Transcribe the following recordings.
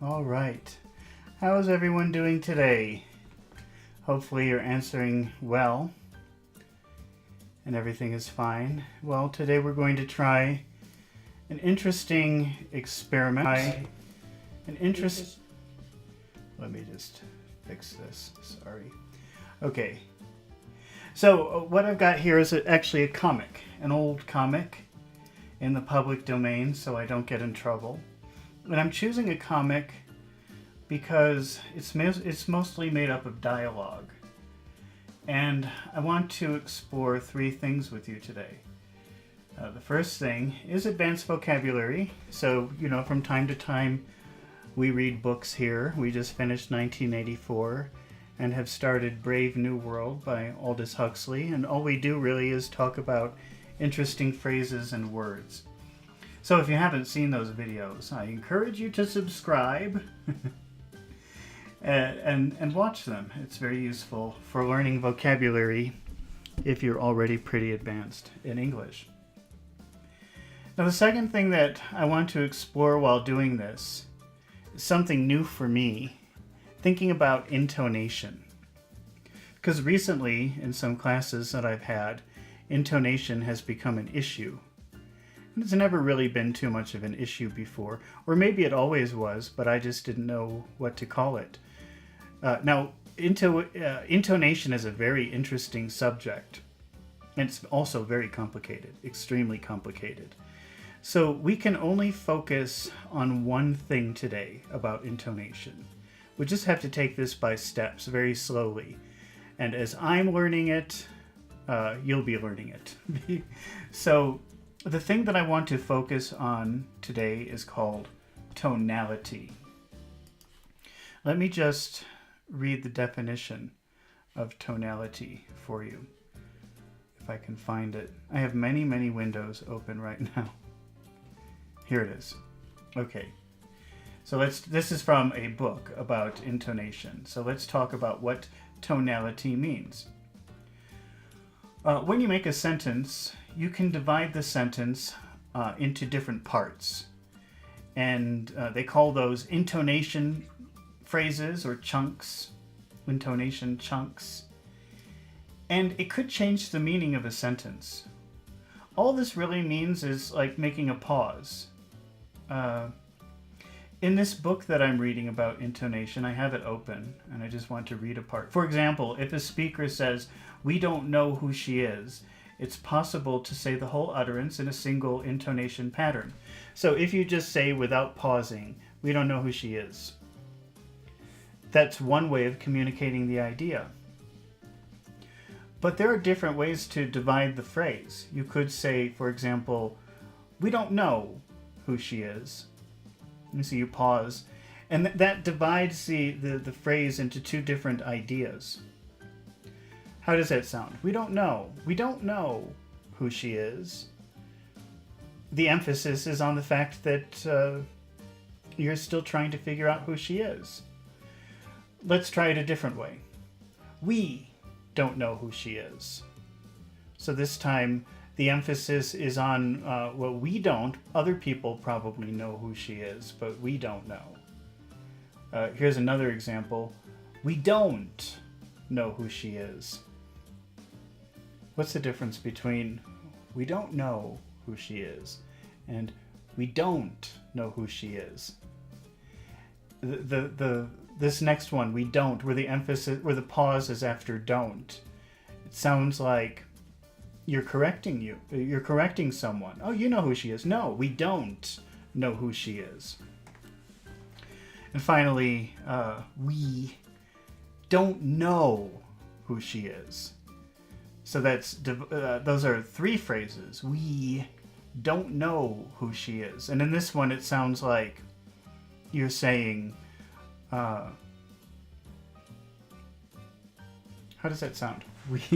All right. How is everyone doing today? Hopefully you're answering well and everything is fine. Well, today we're going to try an interesting experiment. Let me just fix this. Sorry. Okay. So what I've got here is actually a comic, an old comic in the public domain, so I don't get in trouble. And I'm choosing a comic because it's mostly made up of dialogue. And I want to explore three things with you today. The first thing is advanced vocabulary. So, from time to time we read books here. We just finished 1984 and have started Brave New World by Aldous Huxley. And all we do really is talk about interesting phrases and words. So if you haven't seen those videos, I encourage you to subscribe and watch them. It's very useful for learning vocabulary if you're already pretty advanced in English. Now the second thing that I want to explore while doing this is something new for me, thinking about intonation. Because recently, in some classes that I've had, intonation has become an issue. It's never really been too much of an issue before, or maybe it always was, but I just didn't know what to call it. Now, intonation is a very interesting subject. It's also very complicated, extremely complicated. So we can only focus on one thing today about intonation. We just have to take this by steps, very slowly. And as I'm learning it, you'll be learning it. So the thing that I want to focus on today is called tonality. Let me just read the definition of tonality for you, if I can find it. I have many, many windows open right now. Here it is. Okay. So this is from a book about intonation. So let's talk about what tonality means. When you make a sentence, you can divide the sentence into different parts. And they call those intonation phrases or chunks, intonation chunks. And it could change the meaning of a sentence. All this really means is like making a pause. In this book that I'm reading about intonation, I have it open and I just want to read a part. For example, if a speaker says, "We don't know who she is," it's possible to say the whole utterance in a single intonation pattern. So if you just say without pausing, "We don't know who she is," that's one way of communicating the idea. But there are different ways to divide the phrase. You could say, for example, "We don't know who she is." And so you pause, and that divides the phrase into two different ideas. How does that sound? We don't know. We don't know who she is. The emphasis is on the fact that you're still trying to figure out who she is. Let's try it a different way. We don't know who she is. So this time the emphasis is on well, we don't. Other people probably know who she is, but we don't know. Here's another example. We don't know who she is. What's the difference between we don't know who she is and we don't know who she is? This next one, we don't, where the pause is after don't. It sounds like you're correcting someone. Oh, you know who she is. No, we don't know who she is. And finally, we don't know who she is. So those are three phrases. We don't know who she is. And in this one, it sounds like you're saying, how does that sound?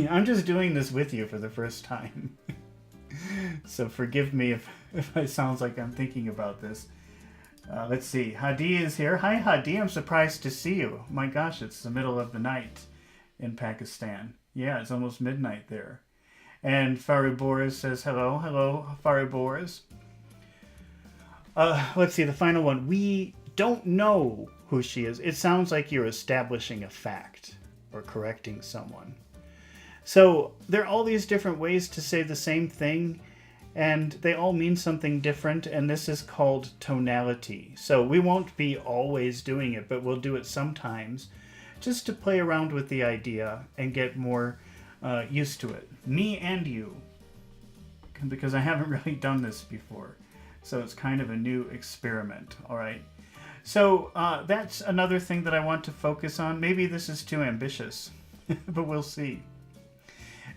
I'm just doing this with you for the first time. So forgive me if it sounds like I'm thinking about this. Let's see. Hadi is here. Hi, Hadi. I'm surprised to see you. My gosh, it's the middle of the night in Pakistan. Yeah, it's almost midnight there. And Fariboris says hello. Hello, Fariboris. Let's see, the final one. We don't know who she is. It sounds like you're establishing a fact or correcting someone. So there are all these different ways to say the same thing, and they all mean something different, and this is called tonality. So we won't be always doing it, but we'll do it sometimes just to play around with the idea and get more used to it. Me and you, because I haven't really done this before. So it's kind of a new experiment, all right? So that's another thing that I want to focus on. Maybe this is too ambitious, but we'll see.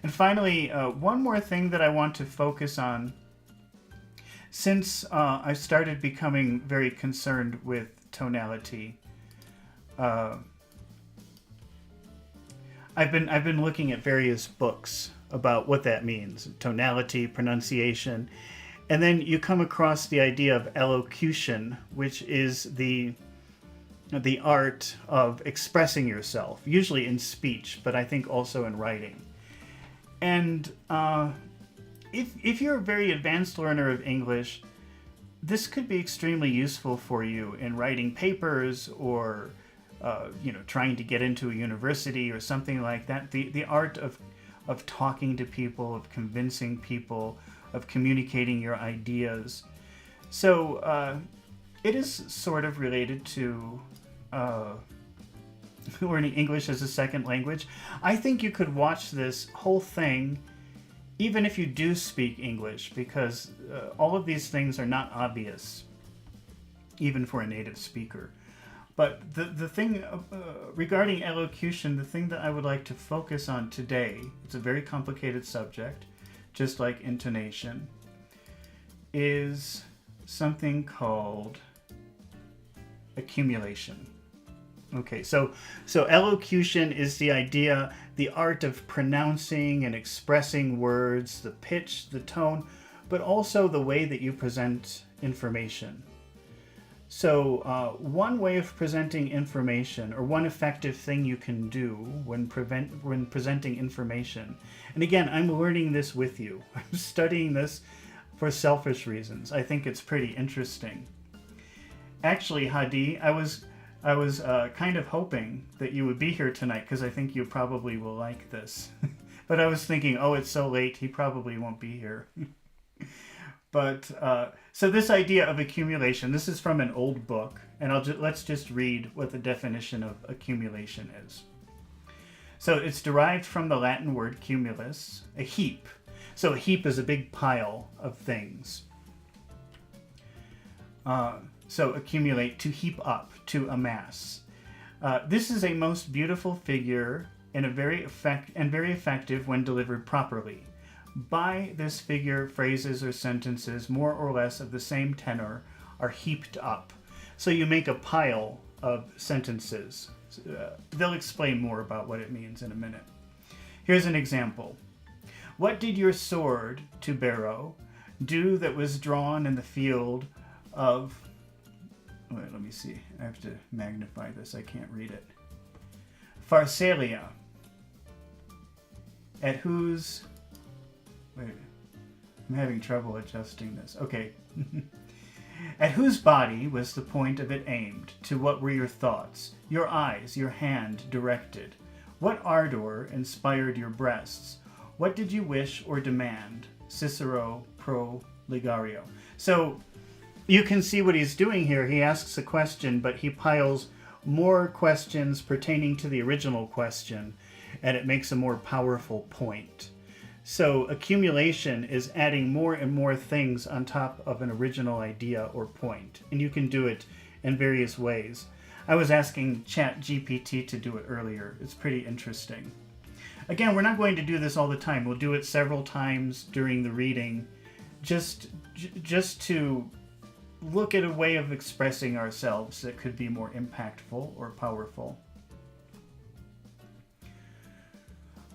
And finally, one more thing that I want to focus on. Since I started becoming very concerned with tonality, I've been looking at various books about what that means, tonality, pronunciation, and then you come across the idea of elocution, which is the art of expressing yourself, usually in speech, but I think also in writing. And if you're a very advanced learner of English, this could be extremely useful for you in writing papers or trying to get into a university or something like that. The art of talking to people, of convincing people, of communicating your ideas. So it is sort of related to learning English as a second language. I think you could watch this whole thing even if you do speak English, because all of these things are not obvious, even for a native speaker. But the thing regarding elocution, the thing that I would like to focus on today, it's a very complicated subject, just like intonation, is something called accumulation. Okay, so elocution is the idea, the art of pronouncing and expressing words, the pitch, the tone, but also the way that you present information. So one way of presenting information, or one effective thing you can do when presenting information, and again, I'm learning this with you. I'm studying this for selfish reasons. I think it's pretty interesting. Actually, Hadi, I was kind of hoping that you would be here tonight because I think you probably will like this. But I was thinking, oh, it's so late, he probably won't be here. But so this idea of accumulation, this is from an old book, and let's just read what the definition of accumulation is. So it's derived from the Latin word cumulus, a heap. So a heap is a big pile of things. So accumulate, to heap up, to amass. This is a most beautiful figure and very effective when delivered properly. By this figure, phrases or sentences more or less of the same tenor are heaped up. So you make a pile of sentences. They'll explain more about what it means in a minute. Here's an example. What did your sword, to Barrow, do that was drawn in the field of... Wait, let me see. I have to magnify this. I can't read it. Pharsalia. At whose... Wait, I'm having trouble adjusting this. Okay. At whose body was the point of it aimed? To what were your thoughts? Your eyes, your hand directed? What ardor inspired your breasts? What did you wish or demand? Cicero pro Ligario. So you can see what he's doing here. He asks a question, but he piles more questions pertaining to the original question, and it makes a more powerful point. So accumulation is adding more and more things on top of an original idea or point, and you can do it in various ways. I was asking ChatGPT to do it earlier. It's pretty interesting. Again, we're not going to do this all the time. We'll do it several times during the reading, just to look at a way of expressing ourselves that could be more impactful or powerful.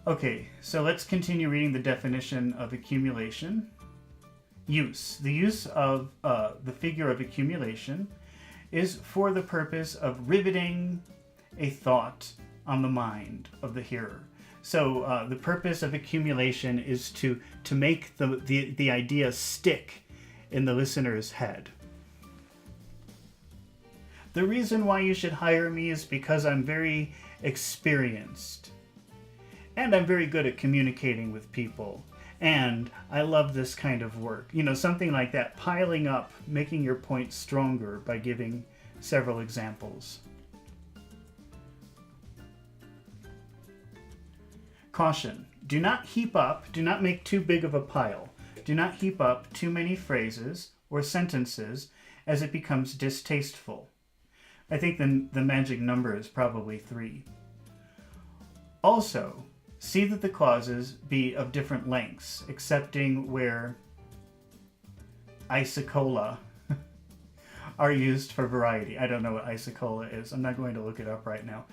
Okay, so let's continue reading the definition of accumulation. Use. The use of the figure of accumulation is for the purpose of riveting a thought on the mind of the hearer. So the purpose of accumulation is to make the idea stick in the listener's head. The reason why you should hire me is because I'm very experienced. And I'm very good at communicating with people. And I love this kind of work. You know, something like that, piling up, making your point stronger by giving several examples. Caution. Do not heap up, do not make too big of a pile. Do not heap up too many phrases or sentences as it becomes distasteful. I think the magic number is probably 3. Also, see that the clauses be of different lengths, excepting where isocola are used for variety. I don't know what isocola is. I'm not going to look it up right now.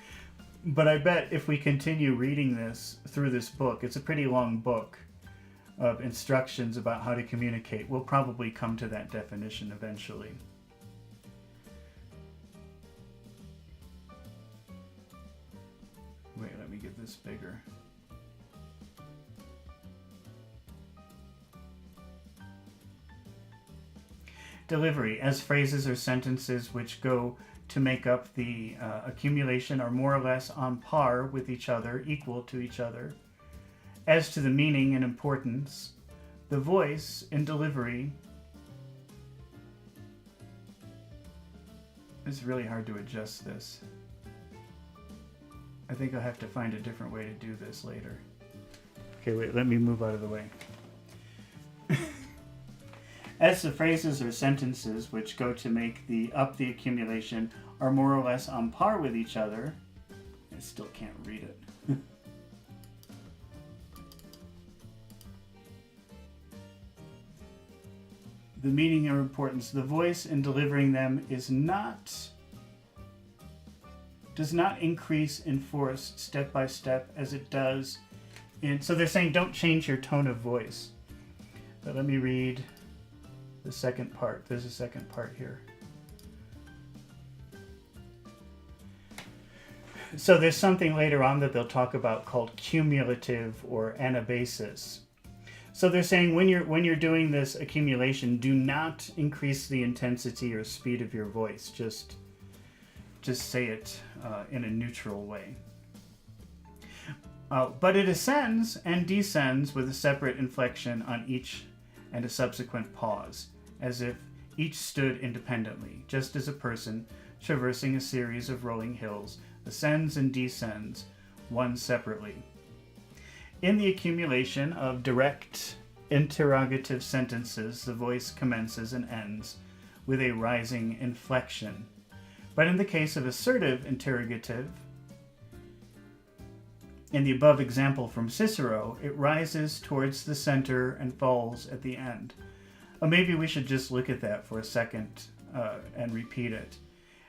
But I bet if we continue reading this through this book, it's a pretty long book of instructions about how to communicate. We'll probably come to that definition eventually. Wait, let me get this bigger. Delivery, as phrases or sentences which go to make up the accumulation are more or less on par with each other, equal to each other. As to the meaning and importance, the voice in delivery it's really hard to adjust this. I think I'll have to find a different way to do this later. Okay, wait, let me move out of the way. As the phrases or sentences which go to make up the accumulation are more or less on par with each other, I still can't read it. The meaning or importance, the voice in delivering them does not increase in force step by step as it does in, so they're saying don't change your tone of voice. But let me read the second part. There's a second part here. So there's something later on that they'll talk about called cumulative or anabasis. So they're saying when you're doing this accumulation, do not increase the intensity or speed of your voice. Just say it in a neutral way. But it ascends and descends with a separate inflection on each and a subsequent pause, as if each stood independently, just as a person traversing a series of rolling hills ascends and descends, one separately. In the accumulation of direct interrogative sentences, the voice commences and ends with a rising inflection. But in the case of assertive interrogative, in the above example from Cicero, it rises towards the center and falls at the end. Maybe we should just look at that for a second and repeat it.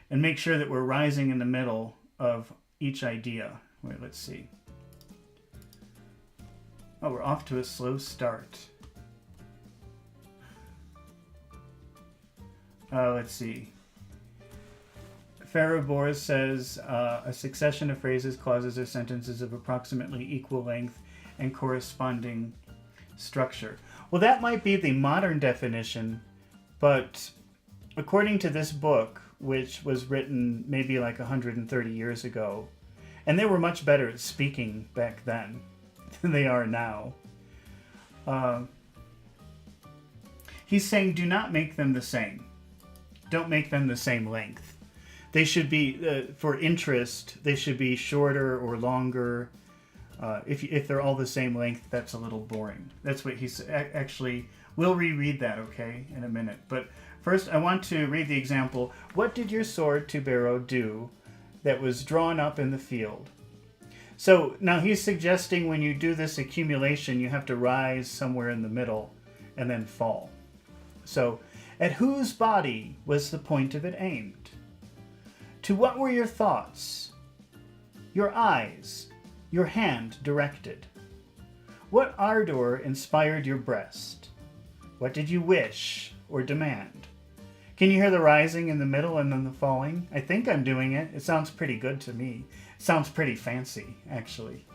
And make sure that we're rising in the middle of each idea. Wait, let's see. Oh, we're off to a slow start. Let's see. Farabor says a succession of phrases, clauses, or sentences of approximately equal length and corresponding structure. Well, that might be the modern definition, but according to this book, which was written maybe like 130 years ago, and they were much better at speaking back then than they are now. He's saying do not make them the same. Don't make them the same length. They should be, for interest, they should be shorter or longer. If they're all the same length, that's a little boring. That's what he's actually. We'll reread that, okay, in a minute. But first, I want to read the example. What did your sword, Tubero, do that was drawn up in the field? So now he's suggesting when you do this accumulation, you have to rise somewhere in the middle and then fall. So, at whose body was the point of it aimed? To what were your thoughts, your eyes, your hand directed? What ardor inspired your breast? What did you wish or demand? Can you hear the rising in the middle and then the falling? I think I'm doing it. It sounds pretty good to me. It sounds pretty fancy, actually.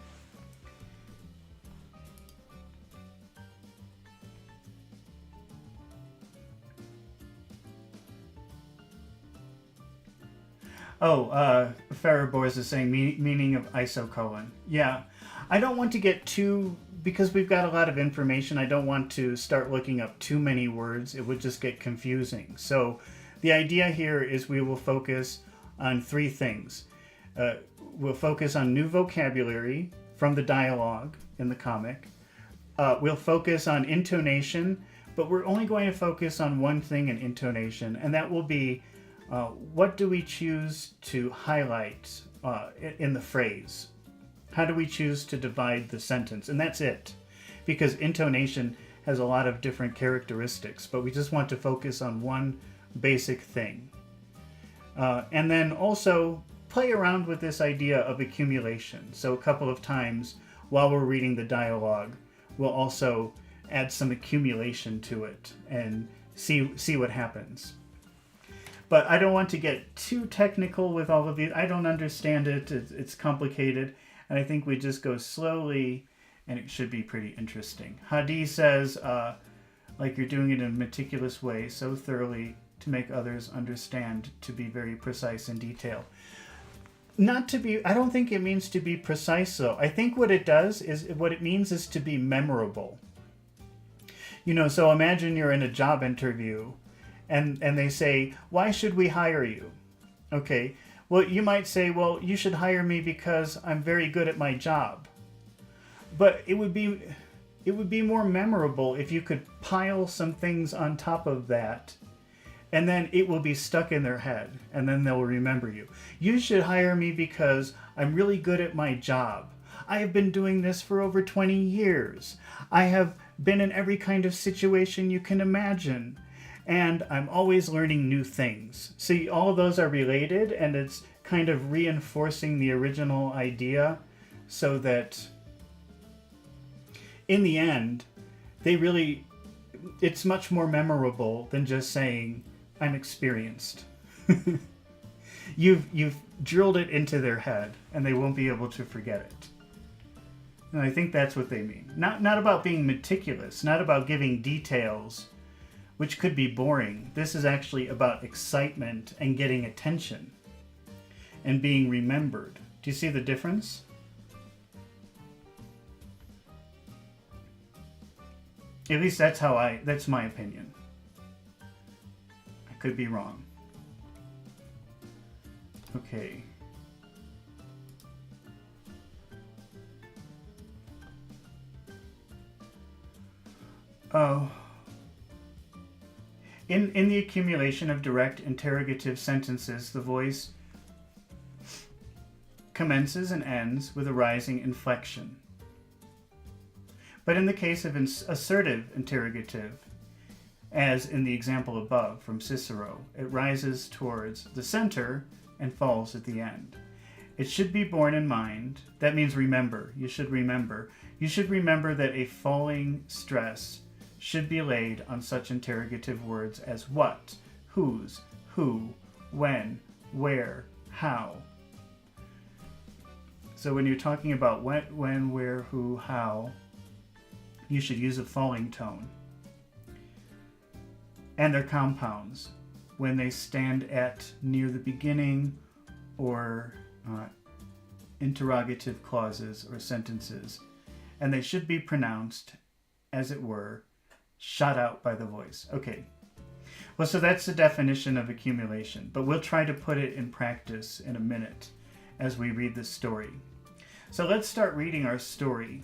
Farabors is saying meaning of isocolon. Yeah, I don't want to get too, because we've got a lot of information, I don't want to start looking up too many words. It would just get confusing. So the idea here is we will focus on three things. We'll focus on new vocabulary from the dialogue in the comic. We'll focus on intonation, but we're only going to focus on one thing in intonation, and that will be what do we choose to highlight in the phrase? How do we choose to divide the sentence? And that's it. Because intonation has a lot of different characteristics, but we just want to focus on one basic thing. And then also play around with this idea of accumulation. So a couple of times while we're reading the dialogue, we'll also add some accumulation to it and see what happens. But I don't want to get too technical with all of these. I don't understand it. It's complicated. And I think we just go slowly, and it should be pretty interesting. Hadi says, like you're doing it in a meticulous way, so thoroughly to make others understand, to be very precise in detail. Not to be, I don't think it means to be precise, though. I think what it does is, what it means is to be memorable. You know, so imagine you're in a job interview, and they say, why should we hire you? Okay, well, you might say, well, you should hire me because I'm very good at my job. But it would be more memorable if you could pile some things on top of that, and then it will be stuck in their head, and then they'll remember you. You should hire me because I'm really good at my job. I have been doing this for over 20 years. I have been in every kind of situation you can imagine. And I'm always learning new things. See, all of those are related, and it's kind of reinforcing the original idea so that in the end, it's much more memorable than just saying, I'm experienced. You've drilled it into their head, and they won't be able to forget it. And I think that's what they mean. Not about being meticulous, not about giving details, which could be boring. This is actually about excitement and getting attention and being remembered. Do you see the difference? At least that's my opinion. I could be wrong. Okay. Oh. In the accumulation of direct interrogative sentences, the voice commences and ends with a rising inflection. But in the case of assertive interrogative, as in the example above from Cicero, it rises towards the center and falls at the end. It should be borne in mind, that means remember, you should remember that a falling stress should be laid on such interrogative words as what, whose, who, when, where, how. So when you're talking about when, where, who, how, you should use a falling tone. And their compounds, when they stand at near the beginning or interrogative clauses or sentences, and they should be pronounced, as it were, shot out by the voice. Okay. Well, so that's the definition of accumulation, but we'll try to put it in practice in a minute as we read this story. So let's start reading our story,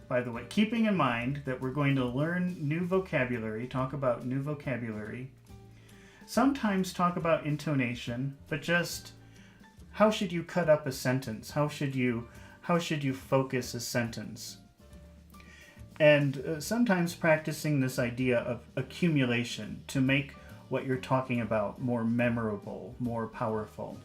by the way, keeping in mind that we're going to learn new vocabulary, talk about new vocabulary, sometimes talk about intonation, but just how should you cut up a sentence? How should you focus a sentence? And sometimes practicing this idea of accumulation to make what you're talking about more memorable, more powerful.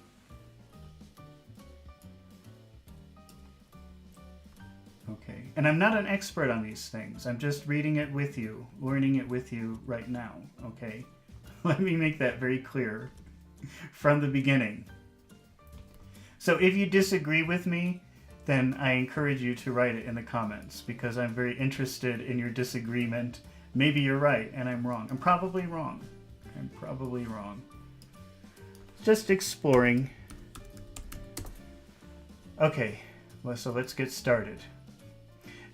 Okay, and I'm not an expert on these things. I'm just reading it with you, learning it with you right now, okay? Let me make that very clear from the beginning. So if you disagree with me, then I encourage you to write it in the comments, because I'm very interested in your disagreement. Maybe you're right and I'm wrong. I'm probably wrong. Just exploring Okay, well, so let's get started.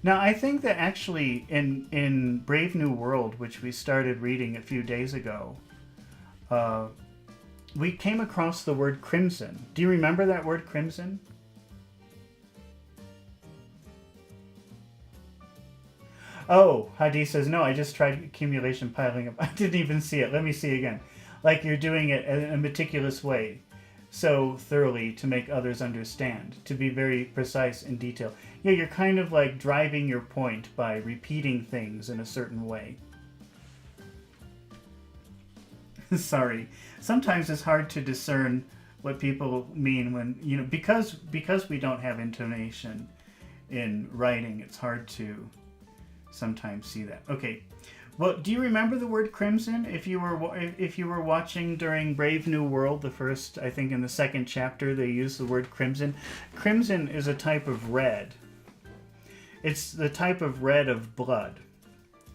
Now, I think that actually in Brave New World, which we started reading a few days ago, we came across the word crimson. Do you remember that word crimson? Oh, Hadi says, no, I just tried accumulation piling up. I didn't even see it. Let me see again. Like you're doing it in a meticulous way, so thoroughly to make others understand, to be very precise in detail. Yeah, you're kind of like driving your point by repeating things in a certain way. Sorry. Sometimes it's hard to discern what people mean when, because we don't have intonation in writing, it's hard to sometimes see that. Okay. Well, do you remember the word crimson? If you were watching during Brave New World, the first, I think in the second chapter, they use the word crimson. Crimson is a type of red. It's the type of red of blood.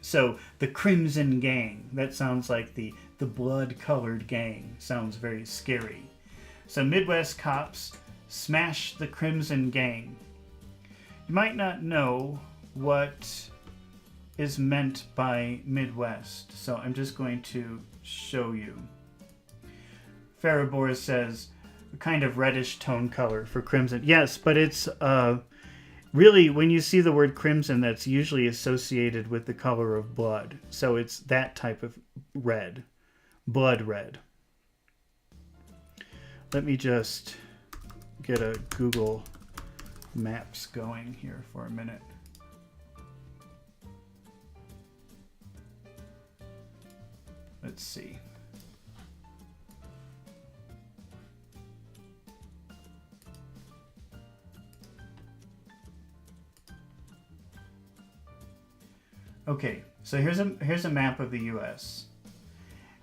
So the Crimson Gang, that sounds like the blood-colored gang. Sounds very scary. So Midwest cops smash the Crimson Gang. You might not know what is meant by Midwest, so I'm just going to show you. Farabor says a kind of reddish tone color for crimson. Yes, but it's really, when you see the word crimson, that's usually associated with the color of blood. So it's that type of red, blood red. Let me just get a Google Maps going here for a minute. Let's see. Okay, so here's a map of the U.S.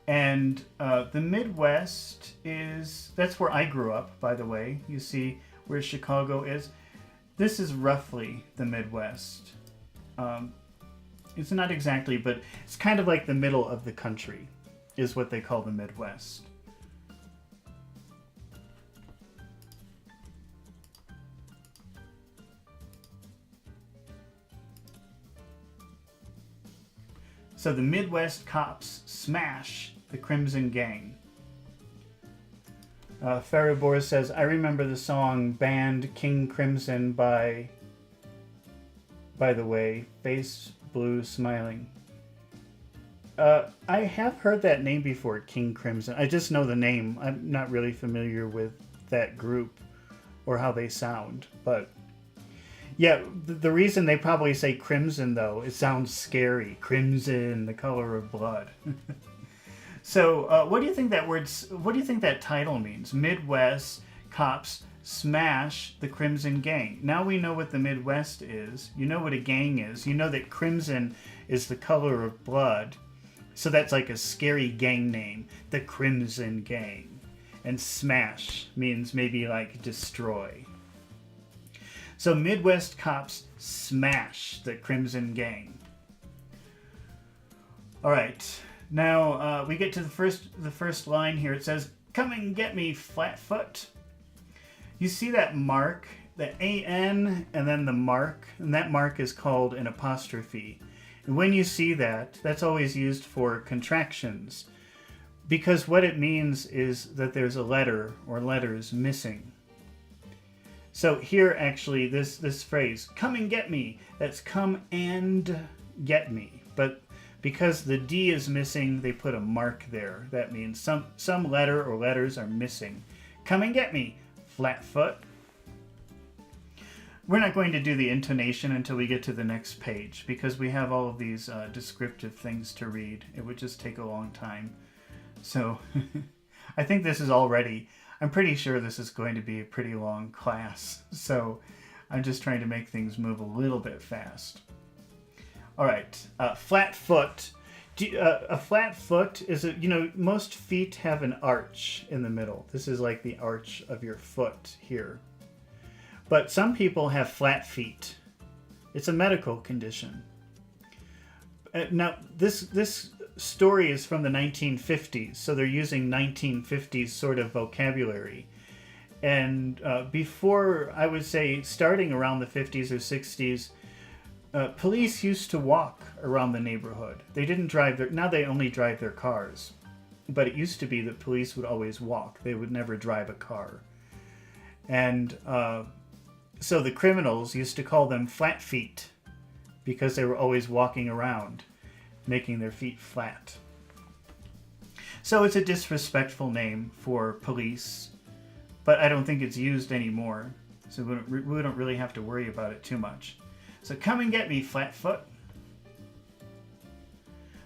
And the Midwest that's where I grew up, by the way. You see where Chicago is. This is roughly the Midwest. It's not exactly, but it's kind of like the middle of the country is what they call the Midwest. So the Midwest cops smash the Crimson Gang. Farabor says, I remember the song Band King Crimson by the way, Face Blue Smiling. I have heard that name before, King Crimson. I just know the name. I'm not really familiar with that group or how they sound. But yeah, the reason they probably say crimson, though, it sounds scary. Crimson, the color of blood. So what do you think that title means? Midwest cops smash the Crimson Gang. Now we know what the Midwest is. You know what a gang is. You know that crimson is the color of blood. So that's like a scary gang name. The Crimson Gang. And smash means maybe like destroy. So Midwest cops smash the Crimson Gang. All right. Now we get to the first line here. It says, "Come and get me, Flatfoot." You see that mark, the A-N, and then the mark, and that mark is called an apostrophe. And when you see that, that's always used for contractions, because what it means is that there's a letter or letters missing. So here, actually, this phrase, "come and get me," that's come and get me. But because the D is missing, they put a mark there. That means some letter or letters are missing. Come and get me, Flatfoot. We're not going to do the intonation until we get to the next page, because we have all of these descriptive things to read. It would just take a long time. So I think this is already, I'm pretty sure this is going to be a pretty long class. So I'm just trying to make things move a little bit fast. All right, flat foot. A flat foot is, most feet have an arch in the middle. This is like the arch of your foot here. But some people have flat feet. It's a medical condition. Now, this story is from the 1950s, so they're using 1950s sort of vocabulary. And before, I would say, starting around the 50s or 60s, police used to walk around the neighborhood. They didn't drive now they only drive their cars. But it used to be that police would always walk. They would never drive a car. And so the criminals used to call them flat feet because they were always walking around, making their feet flat. So it's a disrespectful name for police, but I don't think it's used anymore. So we don't really have to worry about it too much. So come and get me, Flatfoot.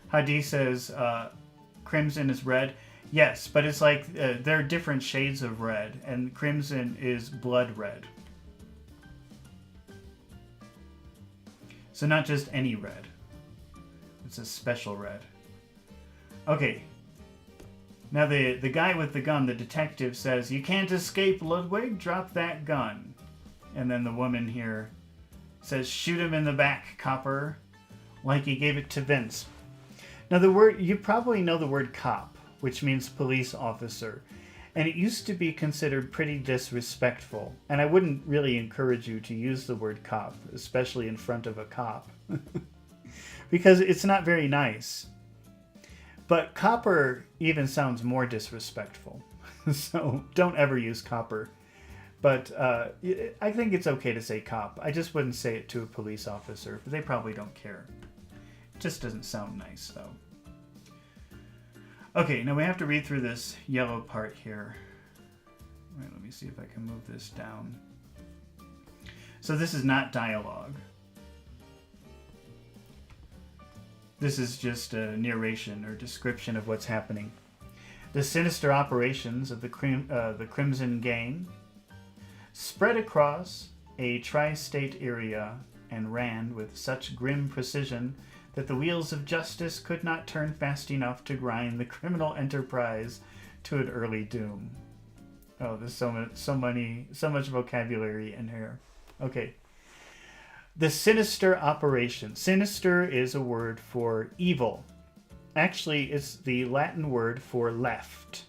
Hadi says, crimson is red. Yes, but it's like there are different shades of red, and crimson is blood red. So not just any red. It's a special red. Okay. Now the guy with the gun, the detective, says, "You can't escape, Ludwig. Drop that gun." And then the woman here says, "Shoot him in the back, copper," like he gave it to Vince. Now the word, you probably know the word cop, which means police officer. And it used to be considered pretty disrespectful. And I wouldn't really encourage you to use the word cop, especially in front of a cop. Because it's not very nice. But copper even sounds more disrespectful. So don't ever use copper. But I think it's okay to say cop. I just wouldn't say it to a police officer. They probably don't care. It just doesn't sound nice, though. Okay, now we have to read through this yellow part here. All right, let me see if I can move this down. So this is not dialogue. This is just a narration or description of what's happening. The sinister operations of the Crimson Gang spread across a tri-state area and ran with such grim precision that the wheels of justice could not turn fast enough to grind the criminal enterprise to an early doom. Oh, there's so much vocabulary in here. Okay. The sinister operation. Sinister is a word for evil. Actually, it's the Latin word for left.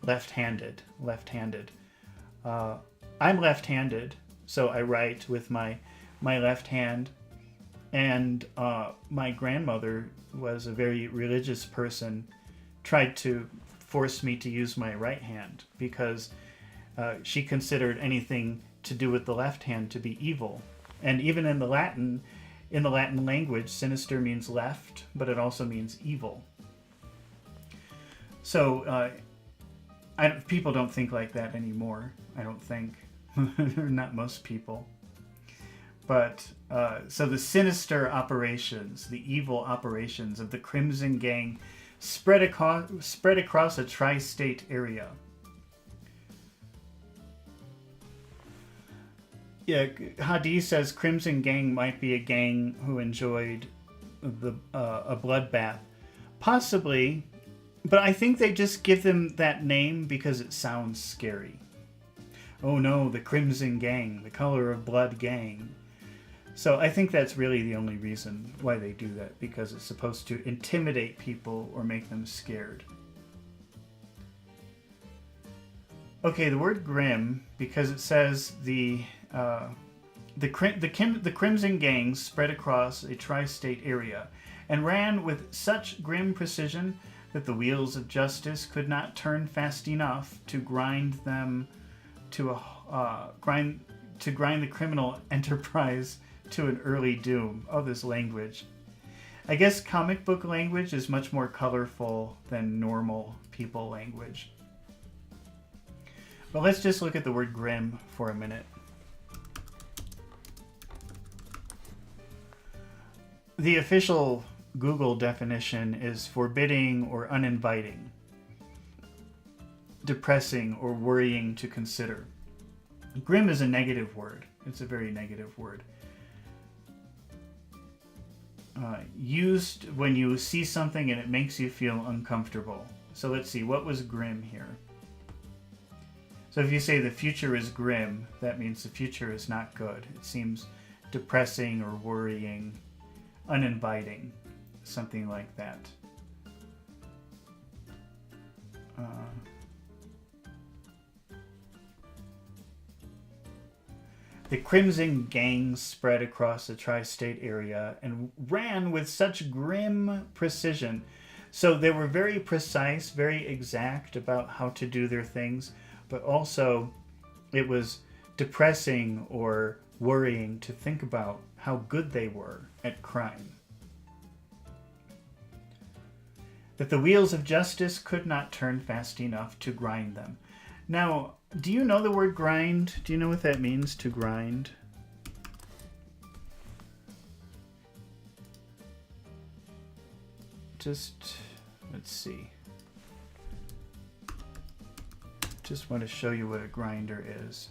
Left-handed. Left-handed. I'm left-handed, so I write with my left hand. And my grandmother was a very religious person, tried to force me to use my right hand because she considered anything to do with the left hand to be evil. And even in the Latin language, sinister means left, but it also means evil. So people don't think like that anymore, I don't think. Not most people. But, so the sinister operations, the evil operations of the Crimson Gang spread across a tri-state area. Yeah, Hadi says Crimson Gang might be a gang who enjoyed a bloodbath. Possibly, but I think they just give them that name because it sounds scary. Oh no, the Crimson Gang, the color of blood gang. So I think that's really the only reason why they do that, because it's supposed to intimidate people or make them scared. Okay, the word grim, because it says the Crimson Gang spread across a tri-state area and ran with such grim precision that the wheels of justice could not turn fast enough to grind them to grind the criminal enterprise to an early doom. Oh, this language. I guess comic book language is much more colorful than normal people language. But let's just look at the word grim for a minute. The official Google definition is forbidding or uninviting, depressing or worrying to consider. Grim is a negative word. It's a very negative word. Used when you see something and it makes you feel uncomfortable. So let's see, what was grim here? So if you say the future is grim, that means the future is not good. It seems depressing or worrying, uninviting, something like that. The crimson gangs spread across the tri-state area and ran with such grim precision. So they were very precise, very exact about how to do their things, but also it was depressing or worrying to think about how good they were at crime. That the wheels of justice could not turn fast enough to grind them. Now, do you know the word grind? Do you know what that means, to grind? Just, let's see. Just want to show you what a grinder is.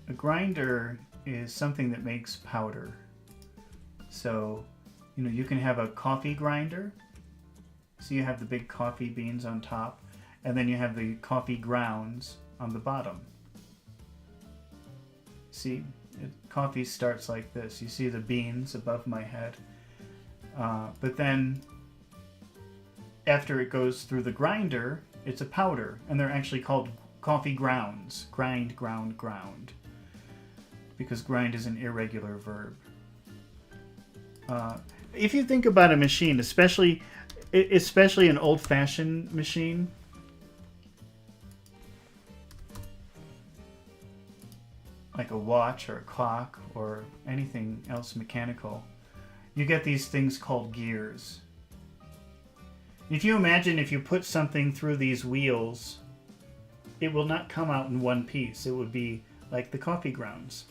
A grinder is something that makes powder. So, you can have a coffee grinder. So you have the big coffee beans on top, and then you have the coffee grounds on the bottom. See, coffee starts like this. You see the beans above my head. But then, after it goes through the grinder, it's a powder, and they're actually called coffee grounds. Grind, ground, ground. Because grind is an irregular verb. If you think about a machine, especially an old-fashioned machine, like a watch or a clock or anything else mechanical, you get these things called gears. If you imagine if you put something through these wheels, it will not come out in one piece. It would be like the coffee grounds.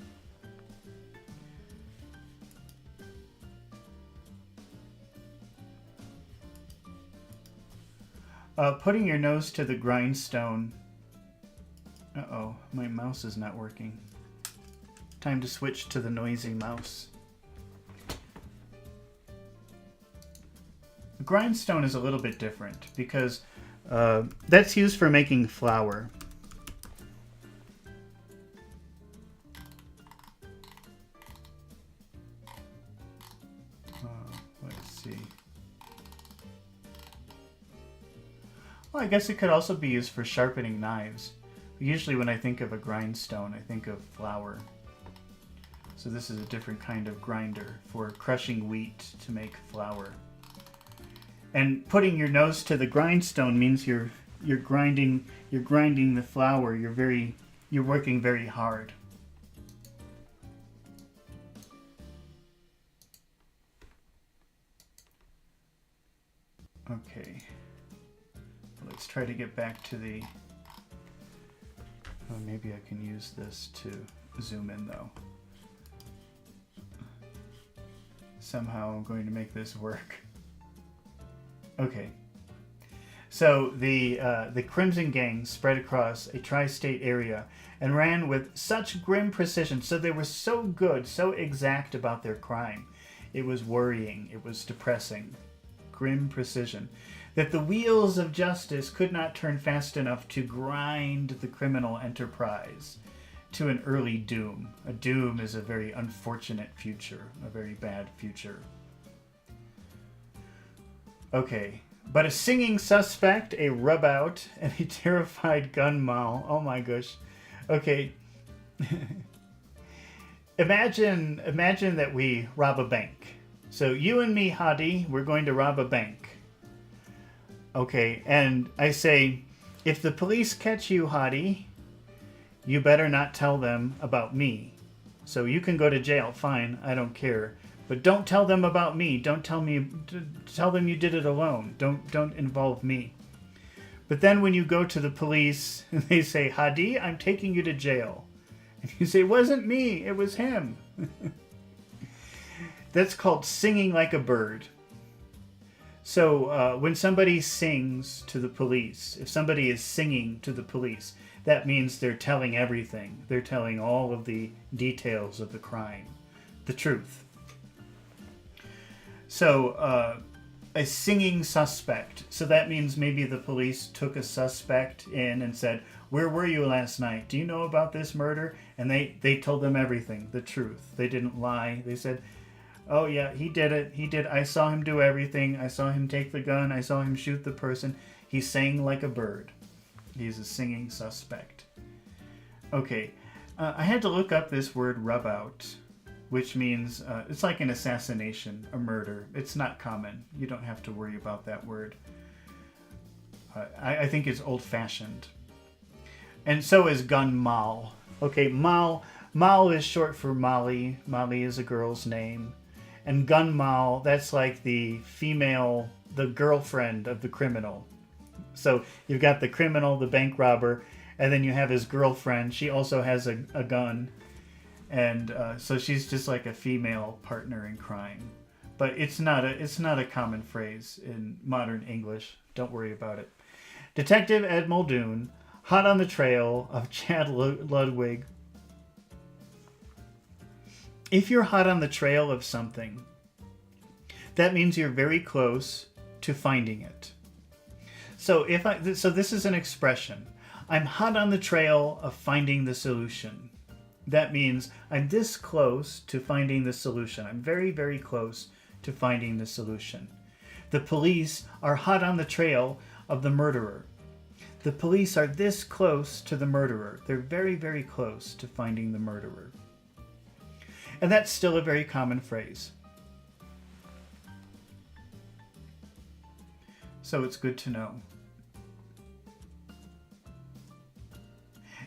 Putting your nose to the grindstone. Uh-oh, my mouse is not working. Time to switch to the noisy mouse. The grindstone is a little bit different because that's used for making flour. Let's see. Well, I guess it could also be used for sharpening knives. Usually when I think of a grindstone, I think of flour. So this is a different kind of grinder for crushing wheat to make flour. And putting your nose to the grindstone means you're grinding the flour. You're working very hard. Okay. Let's try to get back to the... Oh, maybe I can use this to zoom in, though. Somehow I'm going to make this work. Okay. So the Crimson Gang spread across a tri-state area and ran with such grim precision. So they were so good, so exact about their crime. It was worrying. It was depressing. Grim precision. That the wheels of justice could not turn fast enough to grind the criminal enterprise to an early doom. A doom is a very unfortunate future, a very bad future. Okay, but a singing suspect, a rubout, and a terrified gun moll. Oh my gosh. Okay. Imagine that we rob a bank. So you and me, Hadi, we're going to rob a bank. Okay, and I say, if the police catch you, Hadi, you better not tell them about me. So you can go to jail, fine, I don't care. But don't tell them about me. Don't tell them you did it alone. Don't involve me. But then when you go to the police and they say, Hadi, I'm taking you to jail. And you say, it wasn't me, it was him. That's called singing like a bird. So when somebody sings to the police, if somebody is singing to the police, that means they're telling everything. They're telling all of the details of the crime, the truth. So a singing suspect. So that means maybe the police took a suspect in and said, where were you last night? Do you know about this murder? And they told them everything, the truth. They didn't lie. They said, oh yeah, he did it. He did. I saw him do everything. I saw him take the gun. I saw him shoot the person. He sang like a bird. He's a singing suspect. Okay, I had to look up this word rub out, which means it's like an assassination, a murder. It's not common. You don't have to worry about that word. I think it's old-fashioned. And so is gun mal. Okay, mal is short for Molly. Molly is a girl's name. And gun mal, that's like the female, the girlfriend of the criminal. So you've got the criminal, the bank robber, and then you have his girlfriend. She also has a gun. And so she's just like a female partner in crime. But it's not a common phrase in modern English. Don't worry about it. Detective Ed Muldoon, hot on the trail of Chad Ludwig. If you're hot on the trail of something, that means you're very close to finding it. So so this is an expression. I'm hot on the trail of finding the solution. That means I'm this close to finding the solution. I'm very, very close to finding the solution. The police are hot on the trail of the murderer. The police are this close to the murderer. They're very, very close to finding the murderer. And that's still a very common phrase. So it's good to know.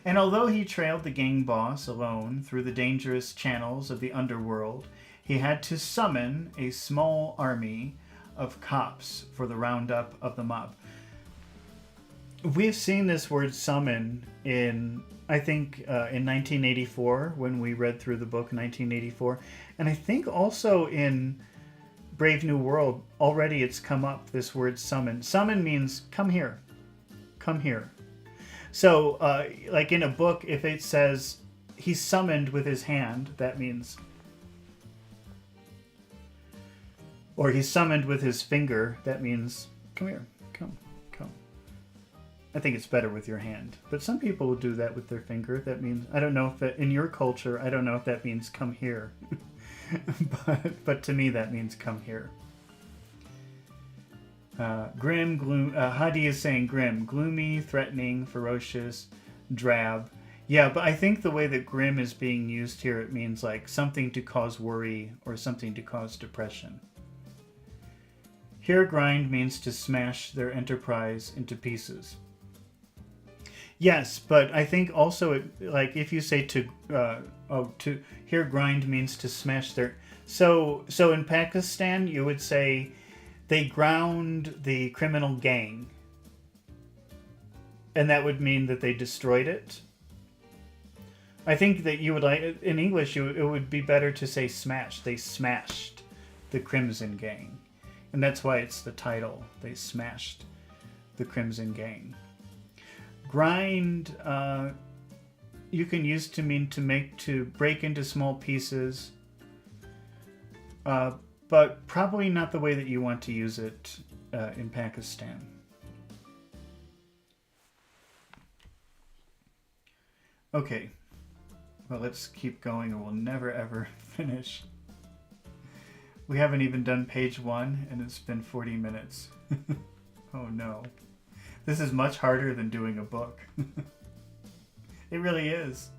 And although he trailed the gang boss alone through the dangerous channels of the underworld, he had to summon a small army of cops for the roundup of the mob. We've seen this word summon in, I think, in 1984 when we read through the book 1984. And I think also in Brave New World, already it's come up, this word summon. Summon means come here. Come here. So, like in a book, if it says he's summoned with his hand, that means... Or he's summoned with his finger, that means come here. Come. I think it's better with your hand. But some people will do that with their finger. That means, I don't know if that, in your culture, I don't know if that means come here. but to me, that means come here. Grim, gloom, Hadi is saying grim, gloomy, threatening, ferocious, drab. Yeah, but I think the way that grim is being used here, it means like something to cause worry or something to cause depression. Here, grind means to smash their enterprise into pieces. Yes, but I think also, like if you say to here grind means to smash their. So in Pakistan, you would say they ground the criminal gang, and that would mean that they destroyed it. I think that you would like in English, it would be better to say smash. They smashed the Crimson Gang, and that's why it's the title. They smashed the Crimson Gang. Grind, you can use to mean to break into small pieces, but probably not the way that you want to use it in Pakistan. Okay, well, let's keep going or we'll never ever finish. We haven't even done page 1 and it's been 40 minutes. Oh no. This is much harder than doing a book. It really is.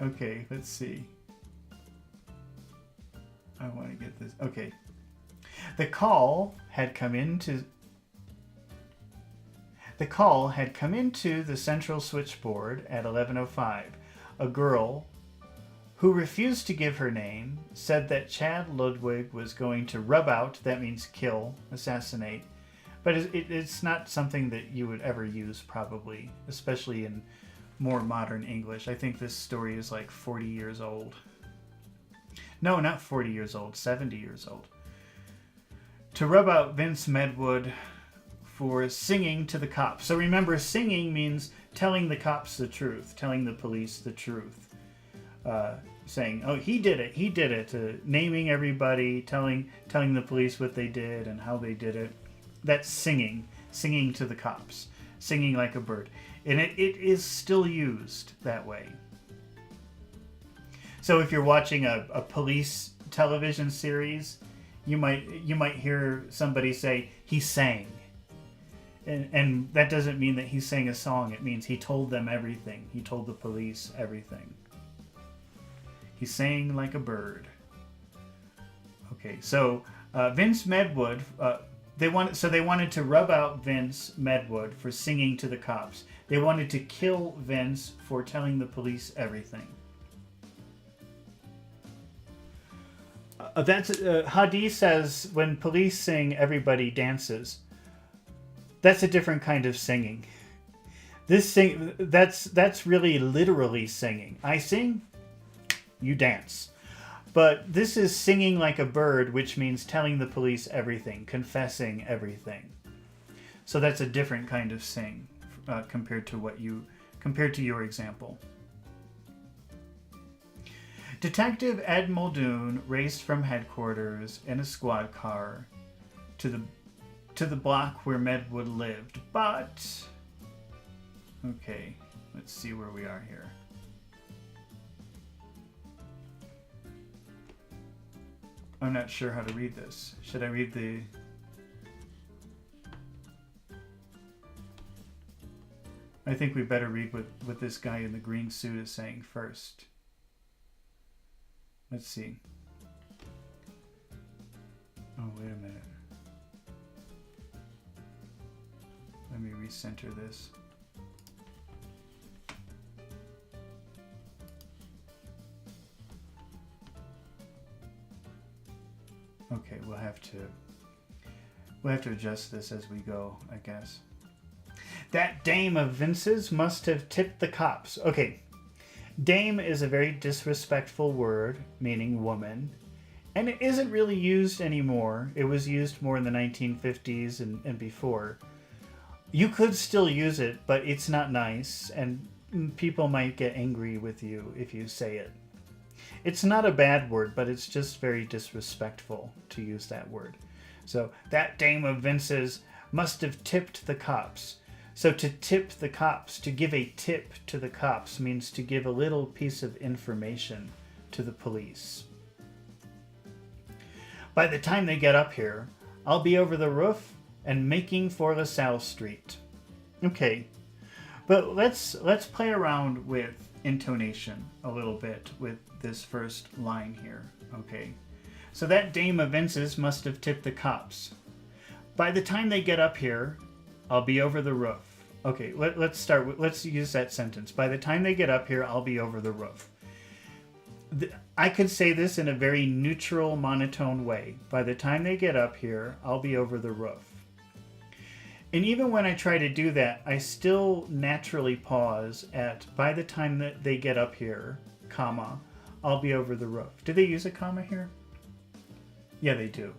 Okay, let's see. I want to get this. Okay. The call had come into the central switchboard at 11:05. A girl who refused to give her name said that Chad Ludwig was going to rub out, that means kill, assassinate. But it's not something that you would ever use, probably, especially in more modern English. I think this story is like 40 years old. No, not 40 years old, 70 years old. To rub out Vince Medwood for singing to the cops. So remember, singing means telling the cops the truth, telling the police the truth. Saying, oh, he did it, naming everybody, telling the police what they did and how they did it. That's singing to the cops, singing like a bird. And it is still used that way. So if you're watching a police television series, you might hear somebody say, he sang. And that doesn't mean that he sang a song. It means he told them everything. He told the police everything. He sang like a bird. Okay, so Vince Medwood, they wanted to rub out Vince Medwood for singing to the cops. They wanted to kill Vince for telling the police everything. Hadi says when police sing, everybody dances. That's a different kind of singing. That's really literally singing. I sing, you dance. But this is singing like a bird, which means telling the police everything, confessing everything. So that's a different kind of sing compared to your example. Detective Ed Muldoon raced from headquarters in a squad car to the block where Medwood lived, but... Okay, let's see where we are here. I'm not sure how to read this. Should I read the... I think we better read what this guy in the green suit is saying first. Let's see. Oh, wait a minute. Let me recenter this. Okay, we'll have to adjust this as we go, I guess. That dame of Vince's must have tipped the cops. Okay. Dame is a very disrespectful word, meaning woman, and it isn't really used anymore. It was used more in the 1950s and before. You could still use it, but it's not nice, and people might get angry with you if you say it. It's not a bad word, but it's just very disrespectful to use that word. So, that dame of Vince's must have tipped the cops. So to tip the cops, to give a tip to the cops, means to give a little piece of information to the police. By the time they get up here, I'll be over the roof and making for LaSalle Street. Okay, but let's play around with intonation a little bit with this first line here. Okay, so that dame of Vince's must have tipped the cops. By the time they get up here, I'll be over the roof. Okay, let's use that sentence. By the time they get up here, I'll be over the roof. I could say this in a very neutral, monotone way. By the time they get up here, I'll be over the roof. And even when I try to do that, I still naturally pause at by the time that they get up here, comma, I'll be over the roof. Do they use a comma here? Yeah, they do.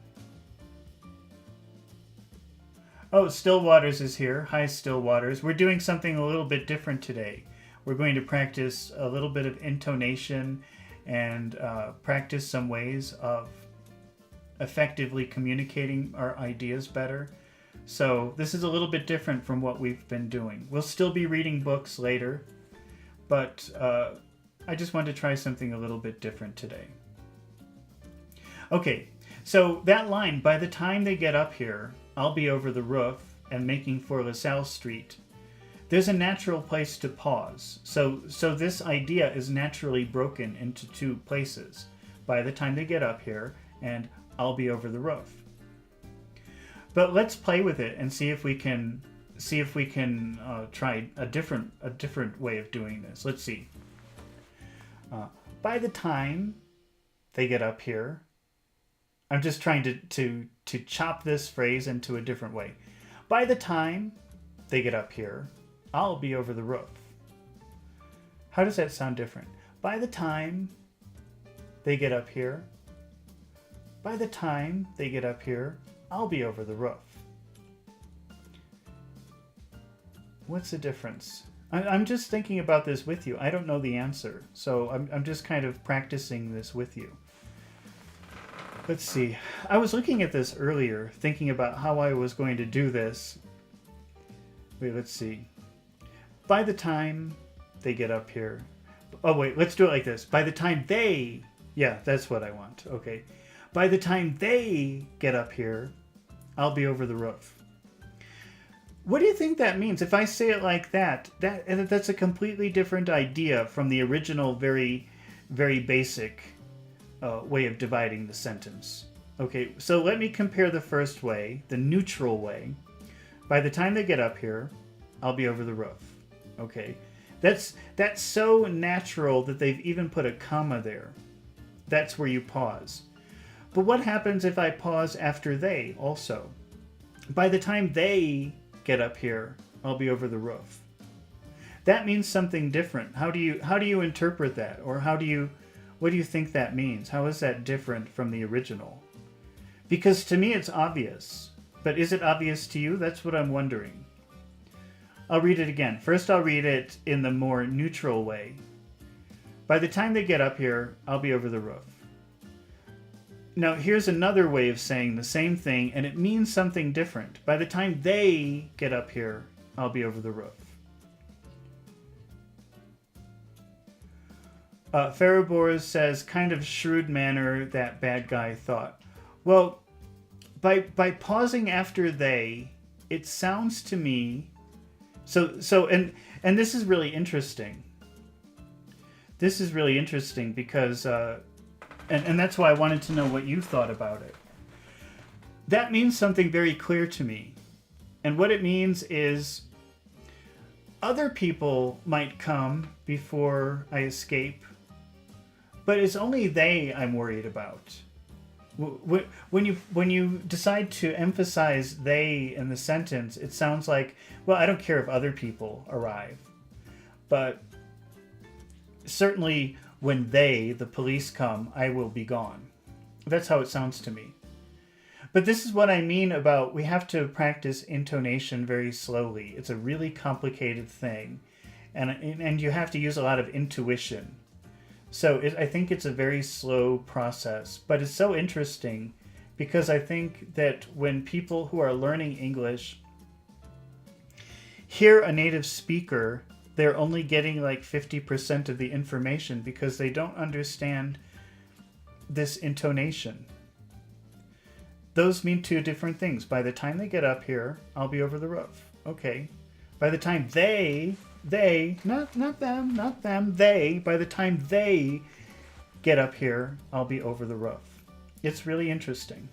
Oh, Stillwaters is here. Hi, Stillwaters. We're doing something a little bit different today. We're going to practice a little bit of intonation and practice some ways of effectively communicating our ideas better. So this is a little bit different from what we've been doing. We'll still be reading books later, but I just wanted to try something a little bit different today. Okay, so that line, by the time they get up here, I'll be over the roof and making for LaSalle Street. There's a natural place to pause. So this idea is naturally broken into two places. By the time they get up here and I'll be over the roof. But let's play with it and see if we can try a different way of doing this. Let's see. By the time they get up here, I'm just trying to chop this phrase into a different way. By the time they get up here, I'll be over the roof. How does that sound different? By the time they get up here, by the time they get up here, I'll be over the roof. What's the difference? I'm just thinking about this with you. I don't know the answer, so I'm just kind of practicing this with you. Let's see. I was looking at this earlier, thinking about how I was going to do this. Wait, let's see. By the time they get up here... Oh, wait, let's do it like this. By the time they... Yeah, that's what I want. Okay. By the time they get up here, I'll be over the roof. What do you think that means? If I say it like that's a completely different idea from the original, very, very basic way of dividing the sentence. Okay, so let me compare the first way, the neutral way. By the time they get up here, I'll be over the roof. Okay, that's so natural that they've even put a comma there. That's where you pause. But what happens if I pause after they also? By the time they get up here, I'll be over the roof. That means something different. How do you interpret that? Or what do you think that means? How is that different from the original? Because to me it's obvious. But is it obvious to you? That's what I'm wondering. I'll read it again. First I'll read it in the more neutral way. By the time they get up here, I'll be over the roof. Now here's another way of saying the same thing, and it means something different. By the time they get up here, I'll be over the roof. Farabors says, kind of shrewd manner that bad guy thought. Well, by pausing after they, it sounds to me... And this is really interesting. This is really interesting because... And that's why I wanted to know what you thought about it. That means something very clear to me. And what it means is other people might come before I escape, but it's only they I'm worried about. When you decide to emphasize they in the sentence, it sounds like, well, I don't care if other people arrive. But certainly when they, the police, come, I will be gone. That's how it sounds to me. But this is what I mean about we have to practice intonation very slowly. It's a really complicated thing. And you have to use a lot of intuition. So I think it's a very slow process. But it's so interesting because I think that when people who are learning English hear a native speaker, they're only getting like 50% of the information because they don't understand this intonation. Those mean two different things. By the time they get up here, I'll be over the roof. Okay. By the time they, not them, they, by the time they get up here, I'll be over the roof. It's really interesting.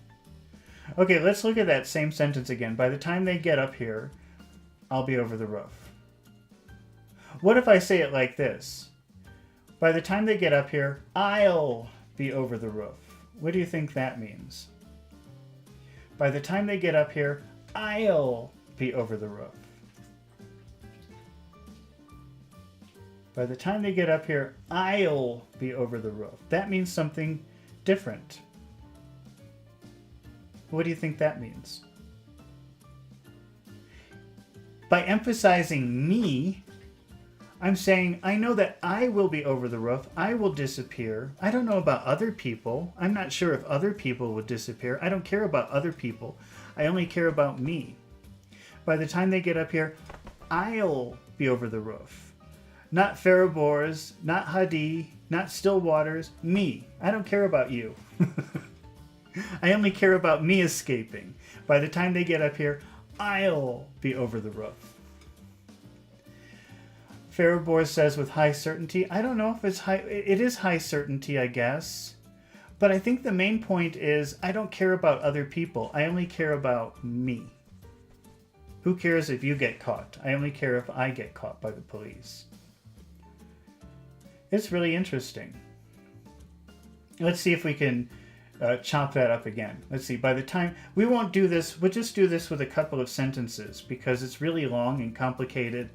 Okay, let's look at that same sentence again. By the time they get up here, I'll be over the roof. What if I say it like this? By the time they get up here, I'll be over the roof. What do you think that means? By the time they get up here, I'll be over the roof. By the time they get up here, I'll be over the roof. That means something different. What do you think that means? By emphasizing me, I'm saying, I know that I will be over the roof. I will disappear. I don't know about other people. I'm not sure if other people would disappear. I don't care about other people. I only care about me. By the time they get up here, I'll be over the roof. Not Farabors, not Hadi, not Stillwaters, me. I don't care about you. I only care about me escaping. By the time they get up here, I'll be over the roof. Farabor says with high certainty. I don't know if it's high. It is high certainty, I guess. But I think the main point is I don't care about other people. I only care about me. Who cares if you get caught? I only care if I get caught by the police. It's really interesting. Let's see if we can chop that up again. Let's see. By the time we won't do this, we'll just do this with a couple of sentences because it's really long and complicated.